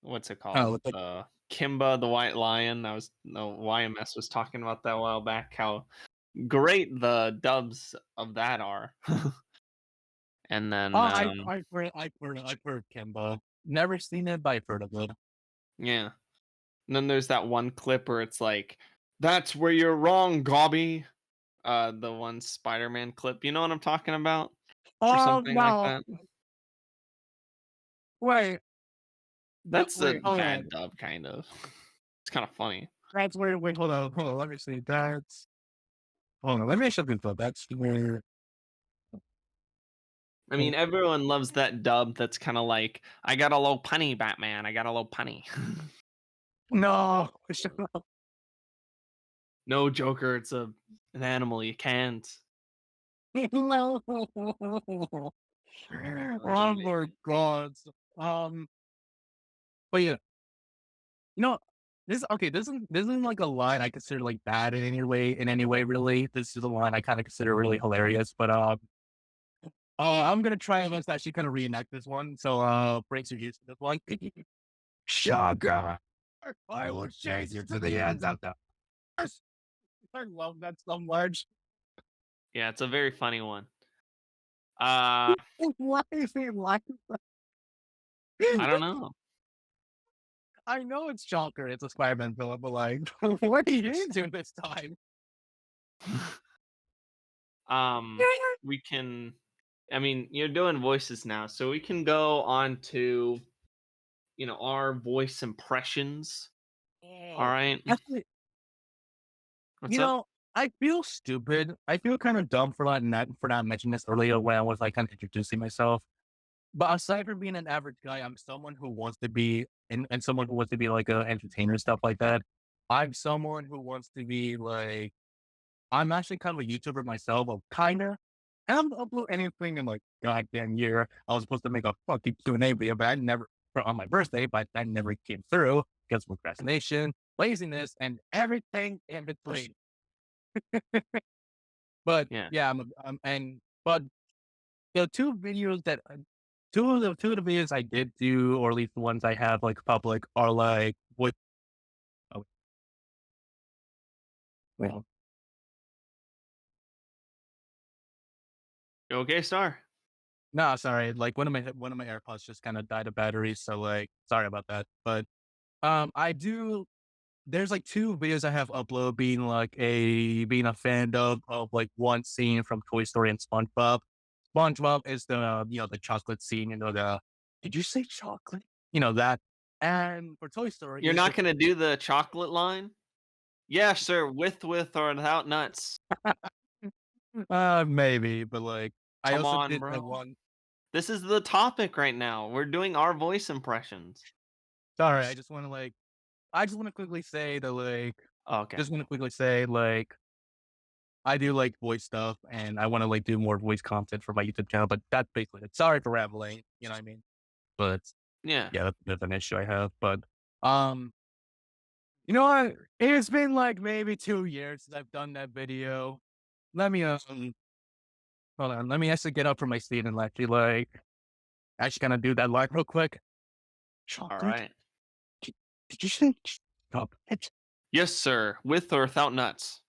what's it Oh, called? look like Kimba the White Lion. I was no YMS was talking about that a while back. How great the dubs of that are. And oh, then I've heard Kimba. Never seen it, but I've heard of it. yeah. And then there's that one clip where it's like, "That's where you're wrong, Gobby." The one Spider-Man clip. You know what I'm talking about? Or Oh something like no! that. Wait, That's a wait, hold bad on. dub, kind of. It's kind of funny. That's where. Wait, hold on. Let me see. That's hold on. Let me show this up. That's where. I mean, everyone loves that dub that's kinda like, "I got a low punny, Batman. I got a low punny." No. No, Joker, it's an animal, you can't. No. That's Oh my amazing. god. Um, but yeah, you know, this isn't like a line I consider like bad in any way, really. This is a line I kind of consider really hilarious. But I'm gonna try my best to actually kind of reenact this one. So breaks your use this one. Sugar, I will chase you to the ends of the earth. I love that so much. Yeah, it's a very funny one. Uh, Why is he like I don't know. I know it's Shocker, it's a Spider-Man villain, but like, what are you doing this time? Um, we can I mean, you're doing voices now, so we can go on to, our voice impressions. Oh, Alright? actually, What's you up? know, I feel stupid. I feel kind of dumb for not mentioning this earlier when I was like kind of introducing myself. But aside from being an average guy, I'm someone who wants to be and someone who wants to be like a entertainer, stuff like that. I'm someone who wants to be like I'm actually kind of a YouTuber myself, of kinda. I haven't uploaded anything in like goddamn year. I was supposed to make a fucking Q&A video, but I never on my birthday, but that never came through because of procrastination, laziness, and everything in between. But Yeah. yeah, but the two of the videos I did do, or at least the ones I have like public, are like what? Oh, well, You okay, Star? no, sorry. Like one of my AirPods just kind of died of battery, so like sorry about that. But I do. There's like two videos I have upload being a fan of like one scene from Toy Story and SpongeBob. SpongeBob is the the chocolate scene. Did you say chocolate? You know that. And for Toy Story You're is not the gonna do the chocolate line? "Yeah, sir, with or without nuts." maybe, but like I Come also on, did the bro. one. This is the topic right now. We're doing our voice impressions. Sorry, I just want to quickly say that Okay. just want to quickly say I do like voice stuff and I want to like do more voice content for my YouTube channel, but that's basically it. Sorry for rambling, you know what I mean? But Yeah. yeah, that's an issue I have. But um, you know what? It's been like maybe 2 years since I've done that video. Let me hold on. Let me actually get up from my seat and actually kind of do that line real quick. Chocolate? Alright. Did you say chocolate? Yes, sir. With or without nuts.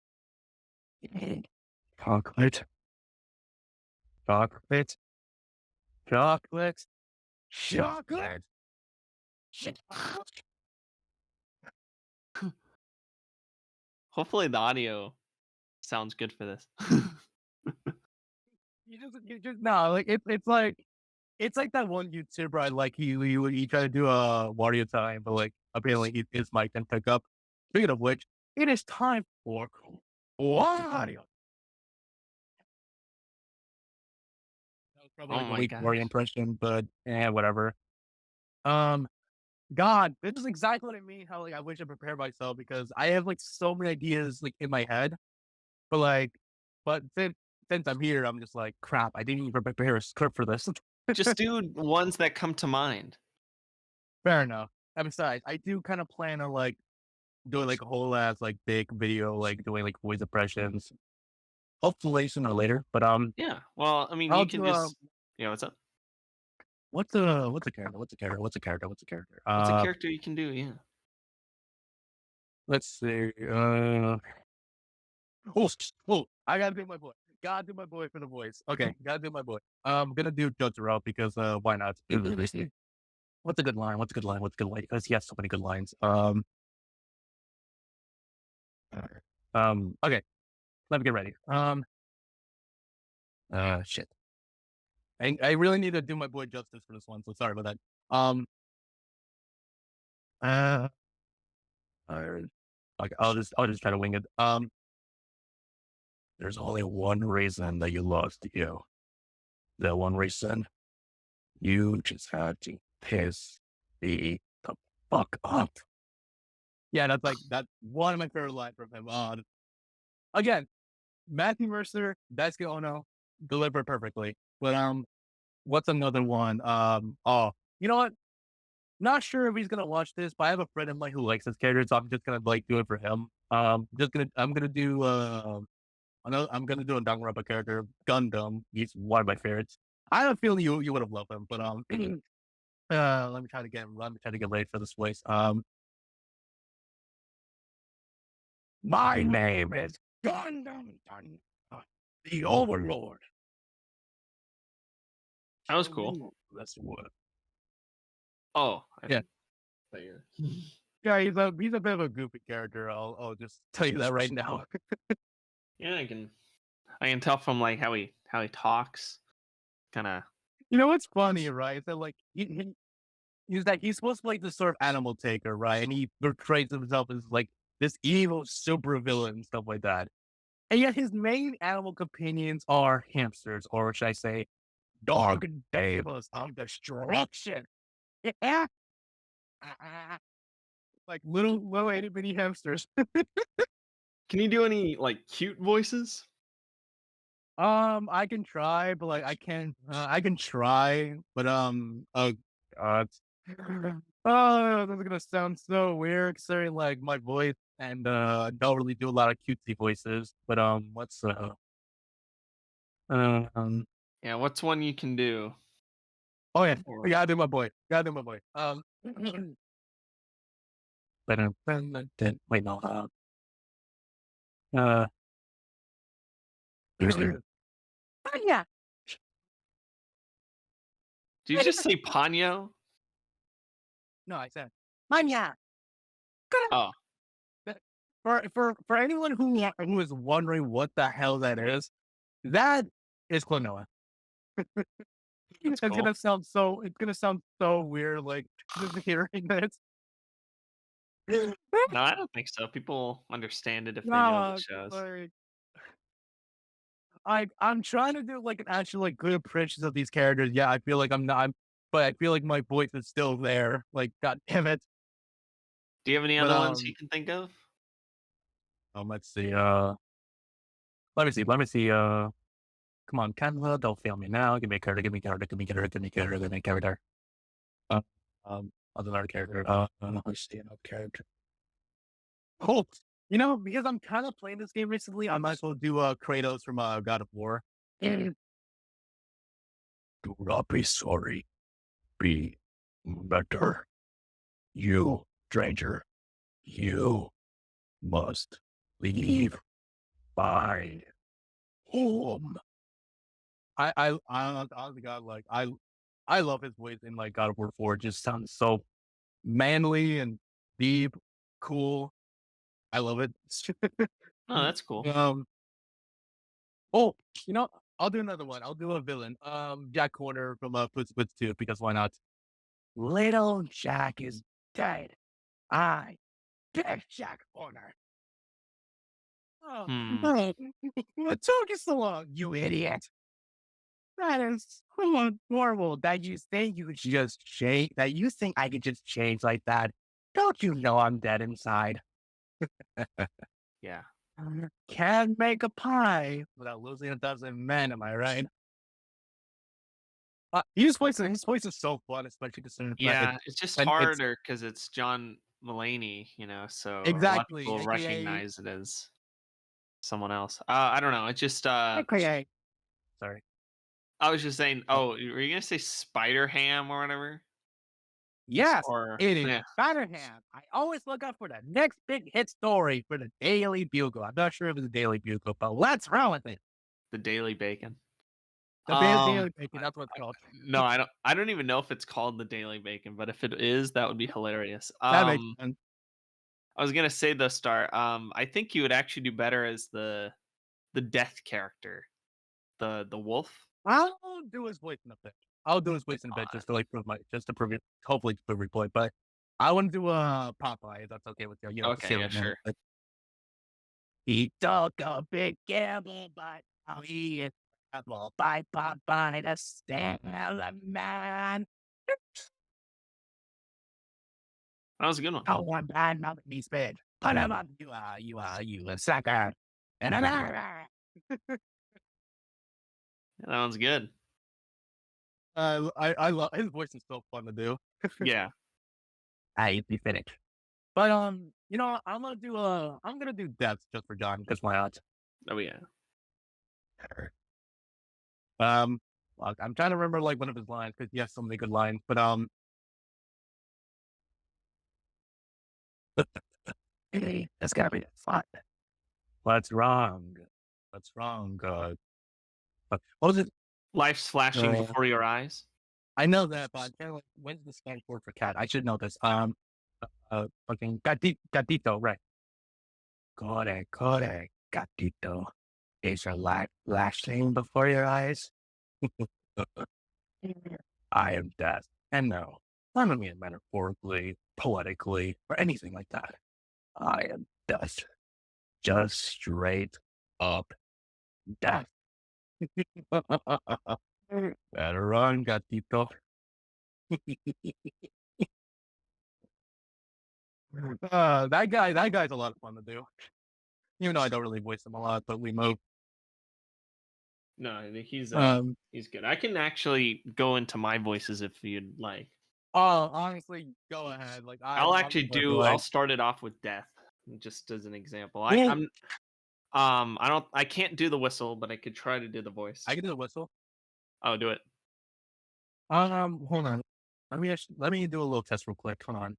Chocolate. Chocolate. Chocolate. Chocolate. Chocolate. Hopefully the audio sounds good for this. You just no, like it's like that one YouTuber I like. He tried to do a Wario time, but like apparently his mic didn't pick up. Speaking of which, it is time for Wario. That was probably Oh like a my weak Wario gosh. impression, but whatever. Um, God, this is exactly what I mean. How like I wish I prepared myself because I have like so many ideas like in my head, but like, but since I'm here, I'm just like crap. I didn't even prepare a script for this. Just do ones that come to mind. Fair enough. And besides, I do kind of plan on like doing like a whole ass like big video, like doing like voice impressions. Hopefully sooner or later. But Yeah. Well, I mean, I'll you can do just, what's up? what's a character? What's a character? What's a character? What's a character? What's a character you can do? Yeah. Let's see. Oh, oh, I gotta do my boy. Gotta do my boy for the voice. Okay, gotta do my boy. I'm gonna do Jotaro because why not? What's a good line? What's a good line? What's a good line? Because he has so many good lines. Okay, let me get ready. Shit. I really need to do my boy justice for this one, so sorry about that. Uh, okay, I'll just try to wing it. There's only one reason that you lost you. The one reason you just had to piss the fuck up. Yeah, that's one of my favorite lines from him. Again, Matthew Mercer, Daisuke Ono, delivered perfectly. But what's another one? Oh, you know what? Not sure if he's gonna watch this, but I have a friend of mine who likes this character, so I'm just gonna like do it for him. I'm gonna do I'm gonna do a Danganronpa character, Gundam. He's one of my favorites. I have a feeling you would have loved him, but let me try to get ready for this voice. My name is Gundam, the Overlord. That was Show cool. me this work. Oh, Yeah. thought you Yeah, he's a bit of a goofy character. I'll just tell you that right now. yeah, I can tell from like how he talks. Kind of. You know what's funny, right? That like he's supposed to be like this sort of animal taker, right? And he portrays himself as like this evil super villain and stuff like that. And yet his main animal companions are hamsters, or should I say, dog devils of destruction. Yeah. Like little itty bitty hamsters. Can you do any like cute voices? I can try, but like I can try, but oh god. Oh, this is gonna sound so weird considering like my voice and I don't really do a lot of cutesy voices. But what's um Yeah. What's one you can do? oh yeah, I Or gotta do my boy. Gotta do my boy. But wait no uh yeah. do you just say Ponyo? No, I said Manya. Oh, For anyone who is wondering what the hell that is, that is Klonoa. that's cool. It's gonna sound so weird, like just hearing this. No, I don't think so. People understand it if they know the Nah, shows. like I'm trying to do like an actual like good impressions of these characters. Yeah, I feel like I'm not, but I feel like my voice is still there. Like, god damn it. Do you have any But other ones you can think of? let's see. Let me see. Come on, Canva, don't fail me now. Give me a character. Give me a character. Give me a character. Give me a character. Give me a character. Uh, another character. Let's see another character. Cool. You know, because I'm kind of playing this game recently, I might as well do Kratos from God of War. Do not be sorry. Be better. You stranger, you must leave my home. Honestly, God, like I love his voice in like God of War 4. It just sounds so manly and deep, cool. I love it. Oh, that's cool. um, oh, you know, I'll do another one. I'll do a villain. Jack Corner from Puss in Boots 2 because why not? Little Jack is dead. I picked Jack Corner. Oh, Hmm. oh, what took you so long, you idiot? That is so adorable that you think you could just change, that you think I could just change like that. Don't you know I'm dead inside? Yeah. Can't make a pie without losing a dozen men, am I right? His voice is so fun, especially considering the fact Yeah, it's just and it's harder because it's John Mulaney, so a lot of exactly, people aka recognize it as someone else. I don't know. It's just aka sorry. I was just saying. Uh, Oh, were you gonna say Spider Ham or whatever? yes, Or it is yeah, Spider-Ham. I always look out for the next big hit story for the Daily Bugle. I'm not sure if it's a Daily Bugle, but let's run with it. the Daily Bacon. The Um, Daily Bacon, that's what it's called. no, I don't. I don't even know if it's called the Daily Bacon, but if it is, that would be hilarious. That makes sense. I was gonna say the star. I think you would actually do better as the death character, the wolf. I'll do his voice in a bit. I'll do his voice in a bit just to like prove my just to prove it, hopefully to prove your point. But I want to do Popeye. If that's okay with you. You don't have to Okay, say yeah, that now. sure. But he took a big gamble, but now he is rebel. Bye, Popeye, the Sailor Man. That was a good one. Oh, one bad mouth me spit. Put him up, you a sucker. And Yeah, that one's good. I love his voice is so fun to do. Yeah. I be finished. But you know, I'm gonna do deaths just for John because why not? Oh yeah. Look, I'm trying to remember like one of his lines because he has so many good lines. But it's gotta be fun. What's wrong? What's wrong? What was it? Life's flashing Uh, before your eyes. I know that, but I'm kind of like, when's the Spanish word for cat? I should know this. Fucking gatito, right? Corre, gatito. Is your life flashing before your eyes? I am death. And no, I don't mean metaphorically, poetically, or anything like that. I am death. Just straight up death. Better run, gatito. That guy's a lot of fun to do. Even though I don't really voice him a lot, but we move. No, I think Um, he's good. I can actually go into my voices if you'd like. oh, honestly, go ahead. Like I'll I'm actually gonna be do. I'll like, start it off with death, just as an example. well, I'm I don't. I can't do the whistle, but I could try to do the voice. I can do the whistle. Oh, do it. Hold on. Let me do a little test real quick. Hold on.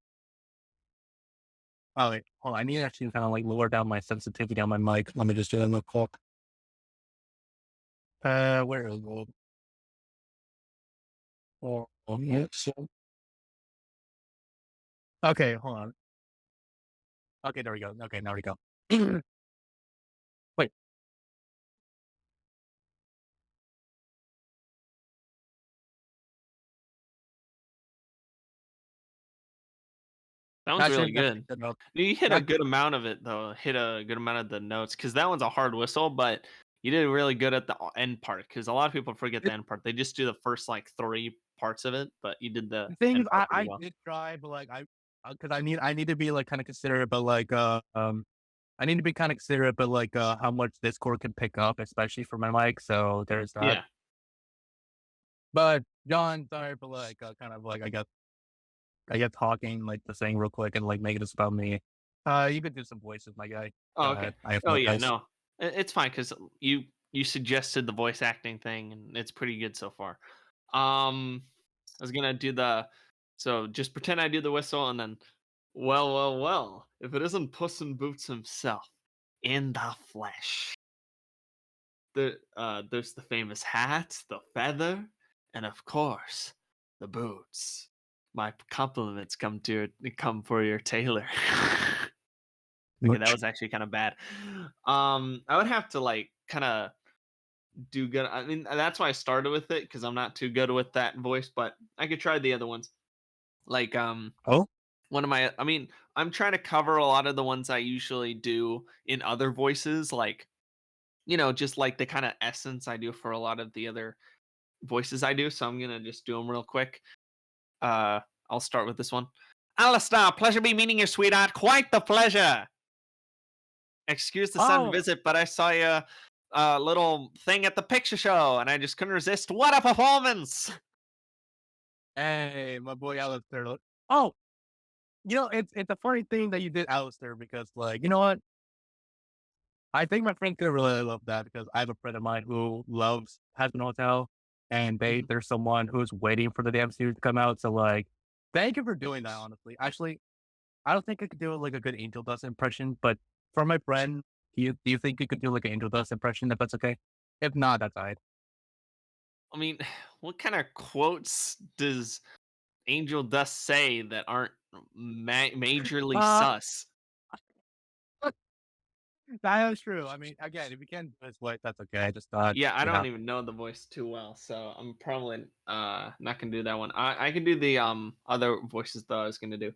Oh wait, hold on. I need to actually kind of like lower down my sensitivity on my mic. Let me just do that real quick. Where is it? Yeah, okay, hold on. Okay, there we go. Okay, now we go. Wait, That one's really that's good. good enough. You hit a That good amount of it though. Hit a good amount of the notes because that one's a hard whistle, but you did really good at the end part. Because a lot of people forget the it, end part. They just do the first like three parts of it, but you did the the thing is, end part pretty I well. did try, but like because I need to be like kind of considerate, but like I need to be kind of considerate, but like how much Discord can pick up, especially for my mic. So there's that. Yeah. But John, sorry, but like kind of like I get talking like the thing real quick and like making this about me. You could do some voices, my guy. Oh, Go okay. ahead. I Oh, yeah. apologize. No, it's fine because you suggested the voice acting thing, and it's pretty good so far. I was gonna do the so just pretend I do the whistle, and then Well, well, well. If it isn't Puss in Boots himself, in the flesh. There's the famous hat, the feather, and of course, the boots. My compliments come for your tailor. Okay, that Much. was actually kind of bad. I would have to like kind of do good. I mean, that's why I started with it because I'm not too good with that voice, but I could try the other ones. Like Oh, one of my I mean, I'm trying to cover a lot of the ones I usually do in other voices, like, just like the kind of essence I do for a lot of the other voices I do. So I'm gonna just do them real quick. Uh I'll start with this one. Alistair, pleasure be meeting you, sweetheart. Quite the pleasure. Excuse the sudden oh, visit, but I saw you little thing at the picture show and I just couldn't resist. What a performance! hey, my boy Alistair. Oh, it's a funny thing that you did Alistair because, like, you know what? I think my friend could really love that because I have a friend of mine who loves Hazbin Hotel, and Mhm. there's someone who's waiting for the damn series to come out. So, like, thank you for doing that. Honestly, actually, I don't think I could do like a good Angel Dust impression, but for my friend, do you think you could do like an Angel Dust impression? If that's okay. If not, that's fine. I mean, what kind of quotes does Angel Dust say that aren't majorly Uh, sus? that is true. I mean, again, if you can't do his voice, that's okay. I just thought, Yeah, I don't even know the voice too well, so I'm probably not gonna do that one. I can do the other voices though I was gonna do.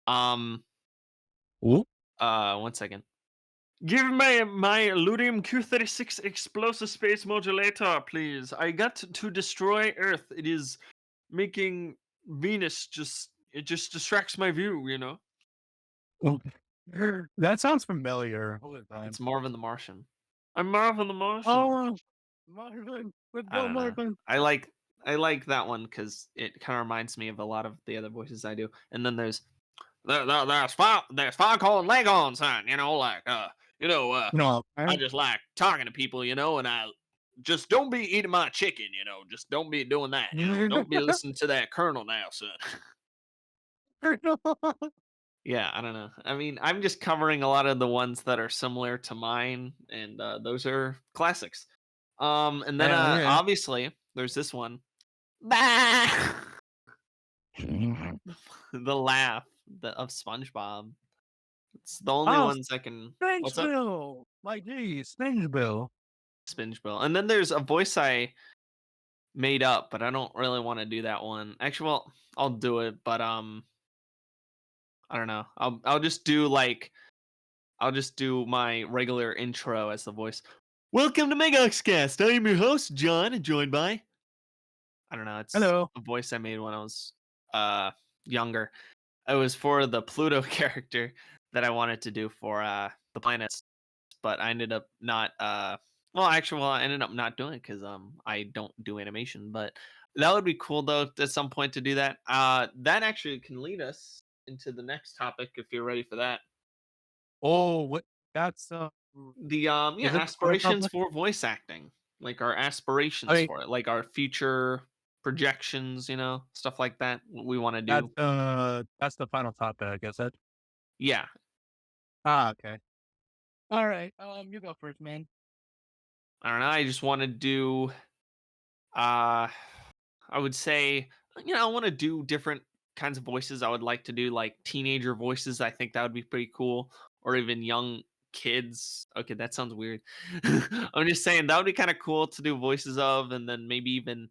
Um 1 second. Give me my Ludium Q36 explosive space modulator, please. I got to destroy Earth. It is making Venus just distracts my view. Ooh. That sounds familiar. All the time. It's Marvin the Martian. I'm Marvin the Martian. Oh, Marvin, let's I go, don't know. Marvin. I like that one because it kind of reminds me of a lot of the other voices I do. And then there's Foghorn Leghorn son, like you know, uh No, I just like talking to people, and I just don't be eating my chicken, just don't be doing that, don't be listening to that colonel now, son. Yeah, I don't know. I mean, I'm just covering a lot of the ones that are similar to mine, and those are classics. And then Hell yeah. obviously there's this one. Bah! The laugh of SpongeBob. It's the only Oh, ones I can. What's up? Spangeville. Like, geez, Spangeville. SpongeBob. And then there's a voice I made up, but I don't really want to do that one. Actually, well, I'll do it, but I don't know. I'll just do my regular intro as the voice. Welcome to MegoxCast. I am your host, John, and joined by I don't know. It's Hello. a voice I made when I was younger. It was for the Pluto character that I wanted to do for the planets, but I ended up not I ended up not doing it because I don't do animation, but that would be cool though at some point to do that. That actually can lead us into the next topic if you're ready for that. Oh, what? That's The is it the final aspirations topic? for voice acting, like our I aspirations mean, for it, like our future projections, stuff like that. What we want to do. that's the final topic, I guess. That. Yeah, Ah, okay. All right. You go first, man. I don't know. I just want to do uh I would say, I want to do different kinds of voices. I would like to do like teenager voices. I think that would be pretty cool. Or even young kids. Okay, that sounds weird. I'm just saying that would be kind of cool to do voices of, and then maybe even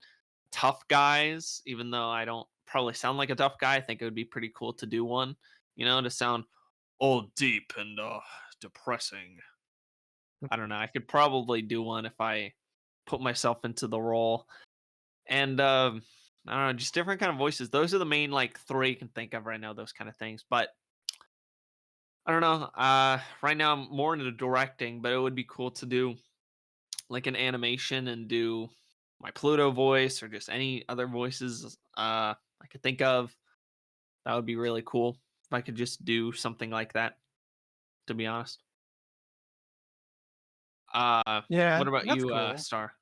tough guys, even though I don't probably sound like a tough guy. I think it would be pretty cool to do one, to sound all deep and depressing. I don't know. I could probably do one if I put myself into the role. And I don't know, just different kind of voices. Those are the main like three I can think of right now. Those kind of things, but I don't know. Right now I'm more into directing, but it would be cool to do like an animation and do my Pluto voice or just any other voices I could think of. That would be really cool if I could just do something like that. To be honest. Yeah, What about that's you, cool. Star?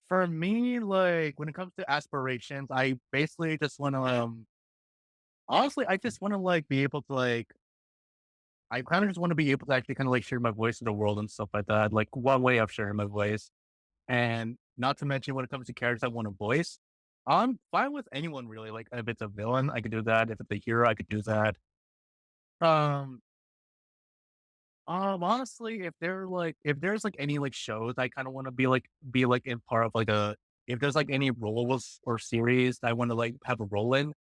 For me, like when it comes to aspirations, I basically just want to honestly, I just want to like be able to like I kind of just want to be able to actually kind of like share my voice in the world and stuff like that. Like one way of sharing my voice, and not to mention when it comes to characters I want to voice, I'm fine with anyone really. Like if it's a villain, I could do that. If it's a hero, I could do that. Um, honestly, if there's like any like shows I kind of want to be like in part of like a if there's like any roles or series I want to like have a role in,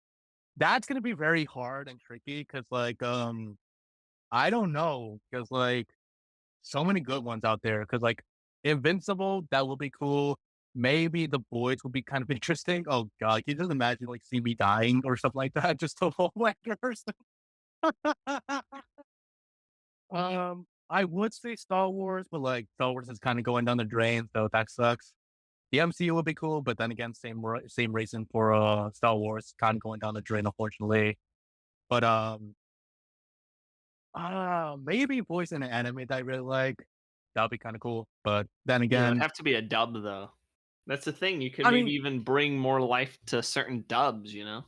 that's gonna be very hard and tricky because I don't know because like so many good ones out there. Because like Invincible, that will be cool. Maybe The Boys would be kind of interesting. Oh god, can you just imagine like see me dying or something like that? Just a whole actors. I would say Star Wars, but like Star Wars is kind of going down the drain, so that sucks. The MCU would be cool, but then again, same reason for Star Wars kind of going down the drain, unfortunately. But maybe voice in an anime that I really like. That'd be kind of cool. But then Yeah, it would again, have to be a dub though. That's the thing. You could I maybe mean, even bring more life to certain dubs. You know.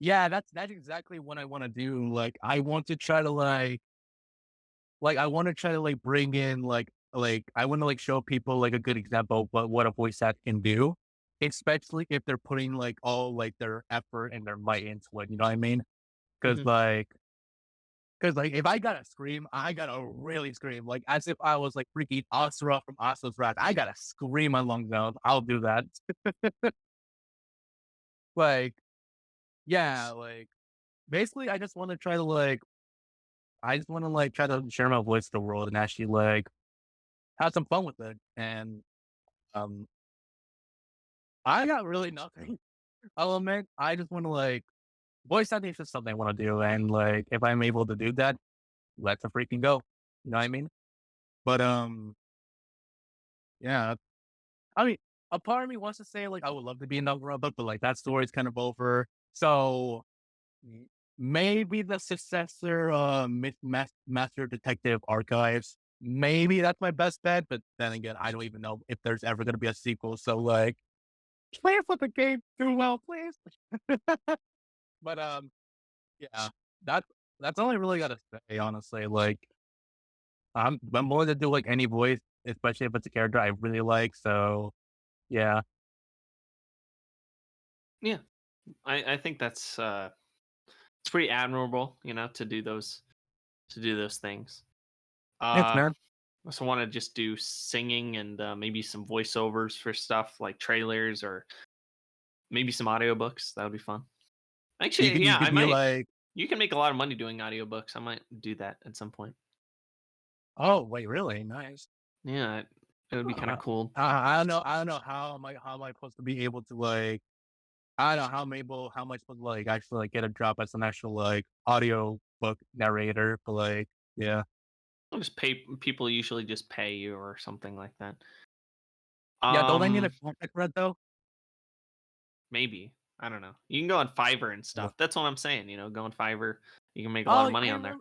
yeah, that's exactly what I want to do. Like, I want to try to like I want to try to like bring in like I want to like show people like a good example of what a voice act can do, especially if they're putting like all like their effort and their might into it. You know what I mean? Because Hmm. like Because like if I gotta scream, I gotta really scream, like as if I was like freaking Asura from Asura's Wrath. I gotta scream my lungs out. I'll do that. Like, yeah, like basically, I just want to try to like, I just want to like try to share my voice to the world and actually like have some fun with it. And um, I got really nothing. I'll admit, I just want to like voice acting is just something I want to do, and like if I'm able to do that, let's a freaking go. You know what I mean? But yeah, I mean, a part of me wants to say, like, I would love to be in Nagara, but like, that story's kind of over. So, m maybe the successor, Master Detective Archives, maybe that's my best bet, but then again, I don't even know if there's ever gonna be a sequel, so, like, play it for the game too well, please. But, yeah, that that's all I really gotta say, honestly, like, I'm willing to do, like, any voice, especially if it's a character I really like, so, yeah. Yeah, I think that's it's pretty admirable. You know, to do those things. Thanks, Uh, man. I also want to just do singing and maybe some voiceovers for stuff like trailers or maybe some audiobooks. That would be fun. Actually, You yeah, could I be might. like, You can make a lot of money doing audiobooks. I might do that at some point. "Oh, wait, really? Nice." Yeah, it would be kind of Uh, cool. I don't know how am I supposed to be able to, like I don't know how am I supposed to, like, actually, like, get a job as an actual, like, audio book narrator, but, like, yeah. I'll just pay people usually just pay you or something like that. Yeah, don't I need a Um, contact for that, though? maybe. I don't know. You can go on Fiverr and Yeah. stuff. That's what I'm saying, you know, go on Fiverr. You can make a lot Oh, of money on there.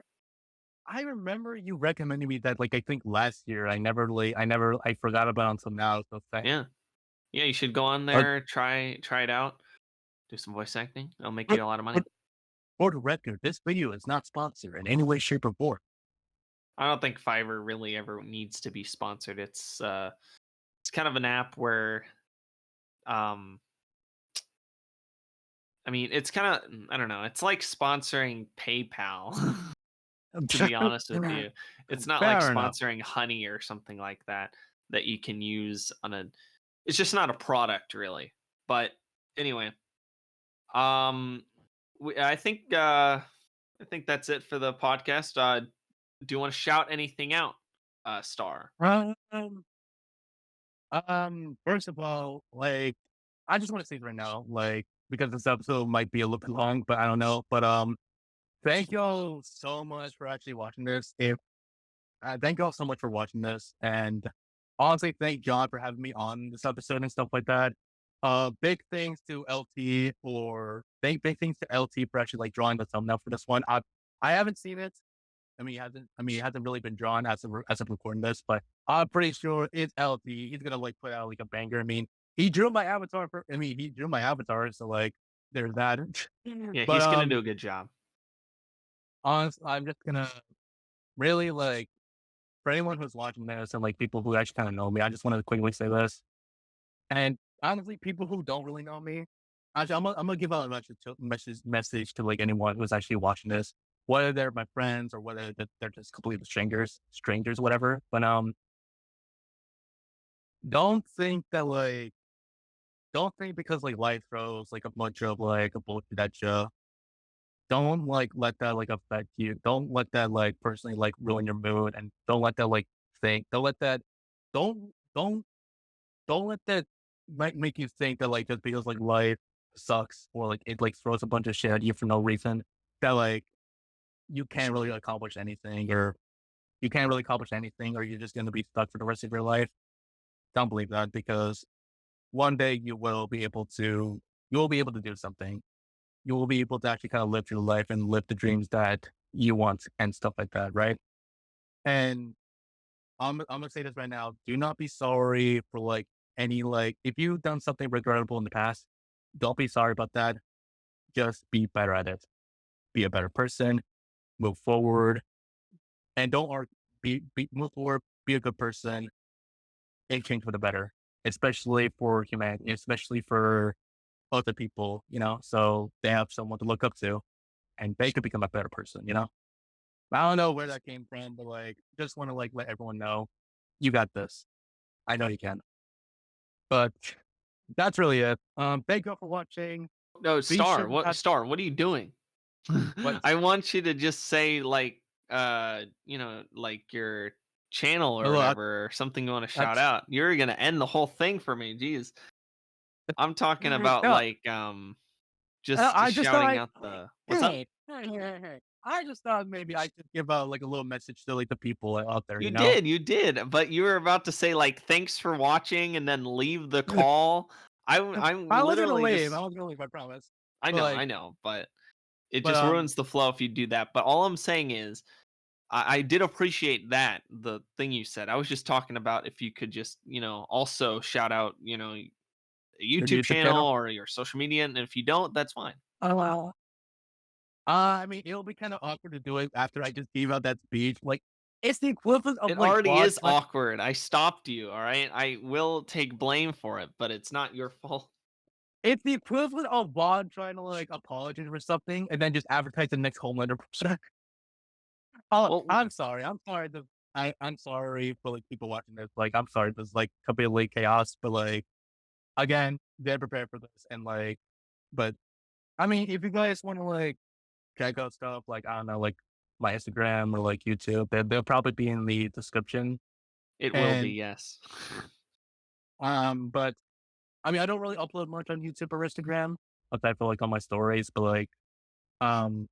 I remember you recommended me that, like, I think last year. I forgot about it until now, so thanks. Yeah. Yeah, you should go on Uh, there, try it out, do some voice acting. It'll make for you a lot of for money. for the record, this video is not sponsored in any way, shape, or form. I don't think Fiverr really ever needs to be sponsored. It's kind of an app where um I mean, it's kind of I don't know. It's like sponsoring PayPal. To be honest with you, it's not like Fair enough. sponsoring honey or something like that that you can use on a. It's just not a product really. But anyway, um, I think that's it for the podcast. Do you want to shout anything out, Star? Um first of all, like, I just want to say right now, like, because this episode might be a little bit long, but I don't know. But thank y'all so much for actually watching this. If thank y'all so much for watching this, and honestly, thank John for having me on this episode and stuff like that. Big things to LT for big things to LT for actually like drawing the thumbnail for this one. I haven't seen it. It hasn't really been drawn as of recording this, but I'm pretty sure it's LT. He's gonna like put out like a banger. I mean, he drew my avatar. He drew my avatar. So like, there's that. Yeah, But he's gonna do a good job. honestly, I'm just gonna really for anyone who's watching this and like people who actually kind of know me, I just want to quickly say this. And honestly, people who don't really know me, actually, I'm gonna give out a message to like anyone who's actually watching this, whether they're my friends or whether they're just complete strangers, whatever. But don't think that like don't think because like life throws like a bunch of like a bullshit at you. Don't like let that like affect you. Don't let that like personally like ruin your mood, and don't let that like think. Don't let that. Don't don't don't let that make you think that like just because like life sucks or like it like throws a bunch of shit at you for no reason that like you can't really accomplish anything or you're just gonna be stuck for the rest of your life. Don't believe that because one day you will be able to do something. You will be able to actually kind of live your life and live the dreams that you want and stuff like that, right? And I'm gonna say this right now. Do not be sorry for like any like if you've done something regrettable in the past, don't be sorry about that. Just be better at it. Be a better person, move forward, and don't argue. Move forward, be a good person, and change for the better, especially for humanity, especially for other people, so they have someone to look up to and they could become a better person, I don't know where that came from, but like, just want to like let everyone know you got this. I know you can. But that's really it. Thank you all for watching. No, Be sure Star. to What Star? What are you doing? what I want you to just say like like your channel or look, whatever, or something you want to shout that's out. You're gonna end the whole thing for me. Jeez. I'm talking about no. like just I just thought shouting out the what's up? I just thought maybe I could give out like a little message to like the people out there, You did, but you were about to say like thanks for watching and then leave the call. I'm I was gonna literally leave. I just was gonna leave. I promise. But I like, know, but it but just ruins the flow if you do that. But all I'm saying is I did appreciate that, the thing you said. I was just talking about if you could just, also shout out, a your YouTube YouTube channel channel. or your social media. And if you don't, that's fine. Oh wow. I mean, it'll be kind of awkward to do it after I just gave out that speech. Like, it's the equivalent of It like already Vaughn is trying. awkward. I stopped you. All right. I will take blame for it, but it's not your fault. It's the equivalent of Vaughn trying to like apologize for something and then just advertise the next Homelander person. Oh, Well, I'm sorry. I'm sorry. I'm sorry for like people watching this. Like, I'm sorry. This is like completely chaos. But like, again, they're prepared for this. And like, but I mean, if you guys want to like check out stuff, like I don't know, like my Instagram or like YouTube, they'll probably be in the description. it will be, And yes. but I mean, I don't really upload much on YouTube or Instagram. Aside for like on my stories, but like, um,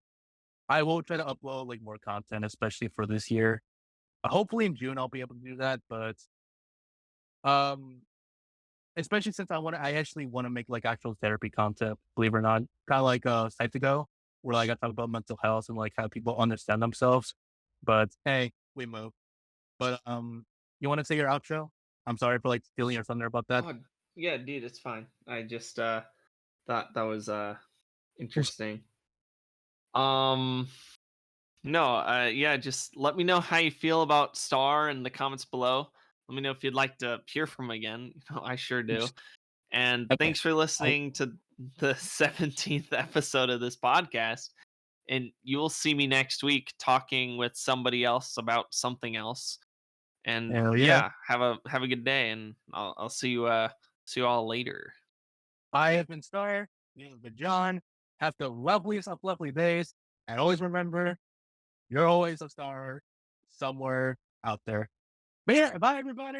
I will try to upload like more content, especially for this year. Hopefully in June I'll be able to do that, but um, especially since I actually want to make like actual therapy content, believe it or not, kind of like Psych2Go, where like I talk about mental health and like how people understand themselves. But hey, we move. But you want to say your outro? I'm sorry for like stealing your thunder about that. Oh, yeah, dude, it's fine. I just thought that was interesting. Um No, yeah, just let me know how you feel about Star in the comments below. Let me know if you'd like to hear from him again. I sure do. And Okay. thanks for I, listening to the 17th episode of this podcast. And you will see me next week talking with somebody else about something else. And hell yeah. yeah, have a good day, and I'll see you all later. I have been Star. This has been John. Have the loveliest of lovely days. And always remember, you're always a star somewhere out there. But yeah, bye everybody.